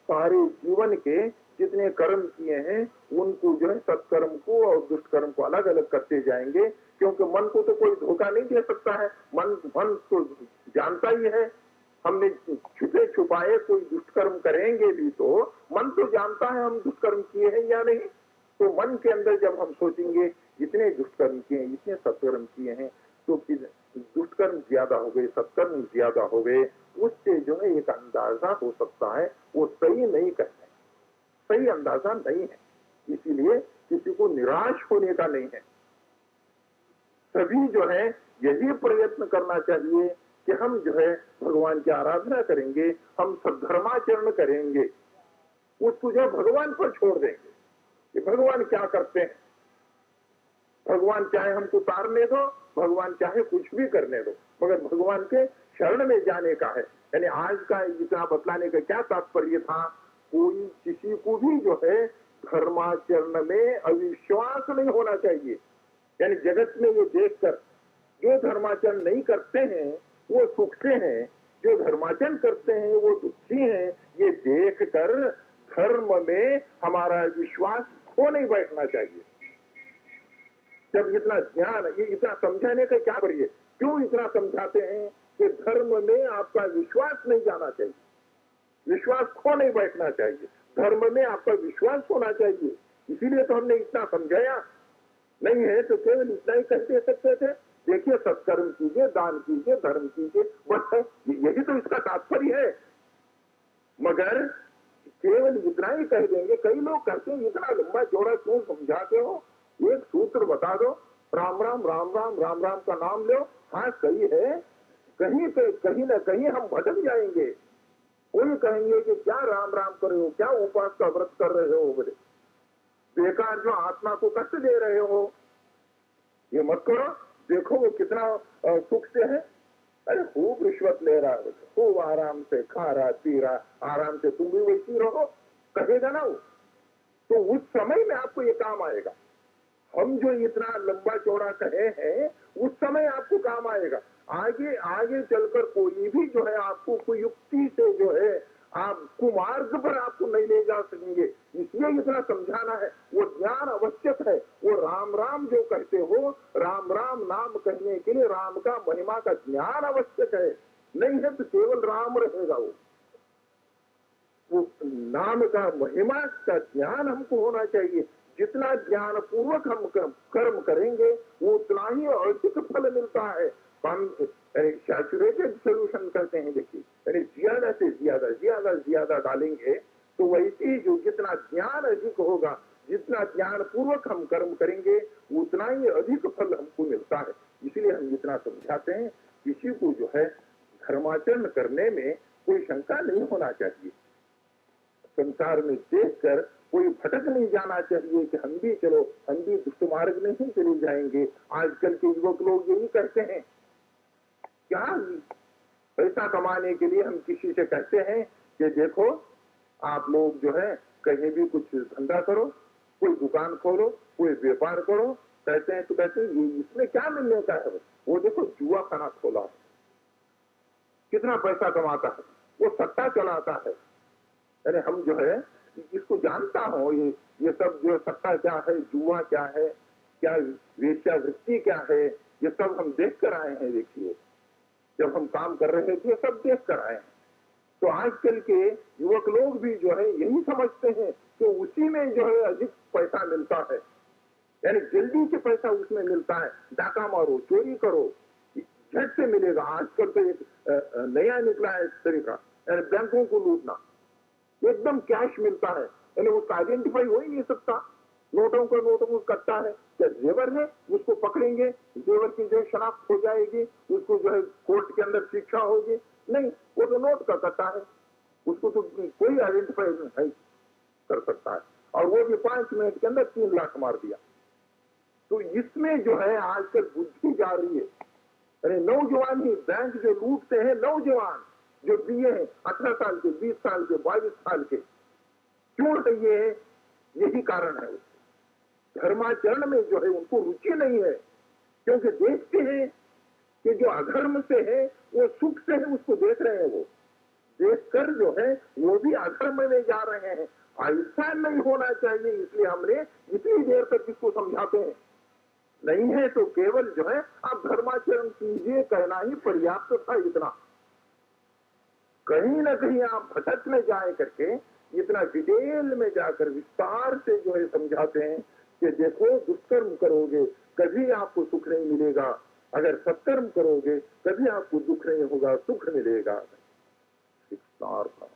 सारे जीवन के जितने कर्म किए हैं उनको जो है सत्कर्म को और दुष्कर्म को अलग अलग करते जाएंगे, क्योंकि मन को तो कोई धोखा नहीं दे सकता है। मन तो जानता ही है। हमने छुपे छुपाए कोई दुष्कर्म करेंगे भी तो मन तो जानता है हम दुष्कर्म किए हैं या नहीं। तो मन के अंदर जब हम सोचेंगे इतने दुष्कर्म किए, इतने सत्कर्म किए हैं, तो दुष्कर्म ज्यादा हो गए, सत्कर्म ज्यादा हो गए, उससे जो है एक अंदाजा हो सकता है। वो सही नहीं कहते, सही अंदाजा नहीं है। इसीलिए किसी को निराश होने का नहीं है। सभी जो है यही प्रयत्न करना चाहिए कि हम जो है भगवान की आराधना करेंगे, हम सद्धर्माचरण करेंगे, उसको जो भगवान पर छोड़ देंगे कि भगवान क्या करते हैं। भगवान चाहे हमको तारने दो, भगवान चाहे कुछ भी करने दो, मगर भगवान के शरण में जाने का है। यानी आज का इतना बतलाने का क्या तात्पर्य था? कोई किसी को भी जो है धर्माचरण में अविश्वास नहीं होना चाहिए। यानी जगत में ये देखकर जो धर्माचरण नहीं करते हैं वो सुख से हैं, जो धर्माचरण करते हैं वो दुखी हैं, ये देखकर धर्म में हमारा विश्वास खो नहीं बैठना चाहिए। जब इतना ज्ञान, ये इतना समझाने का क्या करिए, क्यों इतना समझाते हैं कि धर्म में आपका विश्वास नहीं जाना चाहिए, विश्वास खो नहीं बैठना चाहिए, धर्म में आपका विश्वास होना चाहिए। इसीलिए तो हमने इतना समझाया। नहीं है तो केवल इतना ही कह दे सकते थे, देखिए सत्कर्म कीजिए, दान कीजिए, धर्म कीजिए, बस यही तो इसका तात्पर्य है। मगर केवल इतना ही कह देंगे। कई लोग कहते हैं इतना लंबा चौड़ा क्यों समझाते हो, एक सूत्र बता दो, राम राम राम राम राम राम का नाम लो। हाँ सही है, कहीं न कहीं हम भटक जाएंगे। कोई कहेंगे कि क्या राम राम कर रहे हो, क्या उपवास का व्रत कर रहे हो, बोले बेकार जो आत्मा को कष्ट दे रहे हो, ये मत करो। देखो वो कितना सुख से है। अरे खूब रिश्वत ले रहा है, खूब आराम से खा रहा पी रहा, आराम से तुम भी वैसी रहो, कहेगा ना वो। तो उस समय में आपको ये काम आएगा। हम जो इतना लंबा चौड़ा कहे हैं उस समय आपको काम आएगा। आगे आगे चलकर कोई भी जो है आपको कोई युक्ति से जो है आप कुमार्ग पर आपको नहीं ले जा सकेंगे। इसलिए इतना समझाना है। वो ज्ञान आवश्यक है। वो राम राम जो कहते हो, राम राम नाम कहने के लिए राम का महिमा का ज्ञान आवश्यक है। नहीं है तो केवल राम रहेगा। वो नाम का महिमा का ज्ञान हमको होना चाहिए। जितना ज्ञान पूर्वक हम कर्म करेंगे वो उतना ही अधिक फल मिलता है। सैचुरेटेड सोल्यूशन करते हैं। देखिए यानी ज्यादा से ज्यादा डालेंगे तो वैसे जो जितना ज्ञान अधिक होगा, जितना ज्ञान पूर्वक हम कर्म करेंगे उतना ही अधिक फल हमको मिलता है। इसलिए हम जितना समझाते हैं किसी को जो है धर्माचरण करने में कोई शंका नहीं होना चाहिए। संसार में देखकर कोई भटक नहीं जाना चाहिए कि हम भी दुष्ट मार्ग में ही चले जाएंगे। आजकल के युवक लोग यही करते हैं। क्या पैसा कमाने के लिए हम किसी से कहते हैं कि देखो आप लोग जो है कहीं भी कुछ धंधा करो, कोई दुकान खोलो, कोई व्यापार करो, कहते हैं तो कहते हैं ये इसमें क्या मिलने का है। वो देखो जुआ खाना खोला है, कितना पैसा कमाता है, वो सट्टा चलाता है। अरे हम जो है इसको जानता हूँ, ये सब जो सट्टा क्या है, जुआ क्या है, क्या वेश्यावृत्ति क्या है, ये सब हम देख कर आए हैं। देखिए जब हम काम कर रहे थे सब देख कर आए हैं। तो आजकल के युवक लोग भी जो है यही समझते हैं कि उसी में जो है अधिक पैसा मिलता है, यानी जल्दी से पैसा उसमें मिलता है। डाका मारो, चोरी करो, झट से मिलेगा। आजकल तो एक नया निकला है इस तरीका, यानी बैंकों को लूटना, एकदम कैश मिलता है, यानी उसका आइडेंटिफाई हो ही नहीं सकता। नोटों को कटता है, क्या जेवर है उसको पकड़ेंगे, जेवर की जो शनाख्त हो जाएगी, उसको जो है कोर्ट के अंदर शिक्षा होगी। नहीं, वो तो नोट का कट्टा है, उसको तो कोई आइडेंटिफाई नहीं कर सकता है। और वो भी 5 मिनट के अंदर 3 लाख मार दिया। तो इसमें जो है आजकल बुद्धि जा रही है। अरे नौजवान ही बैंक जो लूटते हैं, नौजवान जो दिए हैं 18 साल के, 20 साल के, 22 साल के, क्यों ये है? यही कारण है। धर्माचरण में जो है उनको रुचि नहीं है, क्योंकि देखते हैं कि जो अधर्म से है वो सुख से है, उसको देख रहे हैं। वो देखकर जो है वो भी अधर्म में जा रहे हैं। ऐसा नहीं होना चाहिए, इसलिए हमने इतनी देर तक इसको समझाते हैं। नहीं है तो केवल जो है आप धर्माचरण कीजिए कहना ही पर्याप्त था। इतना कहीं ना कहीं आप भटक में जाए करके इतना डिटेल में जाकर विस्तार से जो है समझाते हैं कि देखो दुष्कर्म करोगे कभी आपको सुख नहीं मिलेगा, अगर सत्कर्म करोगे कभी आपको दुख नहीं होगा, सुख मिलेगा। विस्तार था।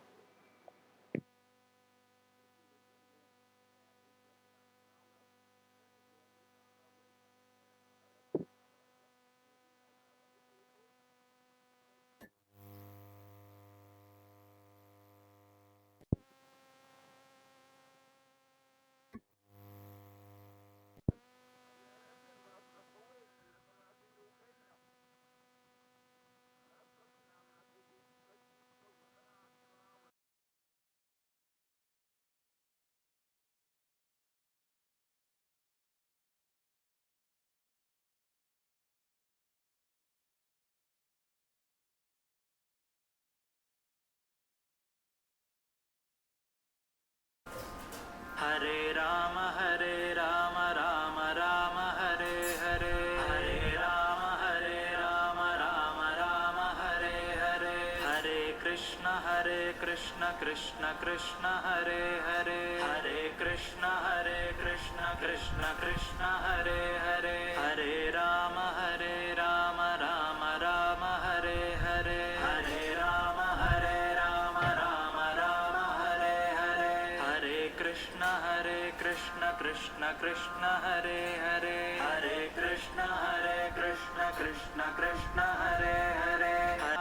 हरे राम राम राम हरे हरे, हरे राम राम राम हरे हरे, हरे कृष्ण कृष्ण कृष्ण हरे हरे, हरे कृष्ण कृष्ण कृष्ण हरे हरे, हरे राम राम राम हरे हरे, हरे राम राम हरे हरे, हरे कृष्ण कृष्ण कृष्ण हरे हरे, हरे कृष्ण कृष्ण कृष्ण हरे हरे,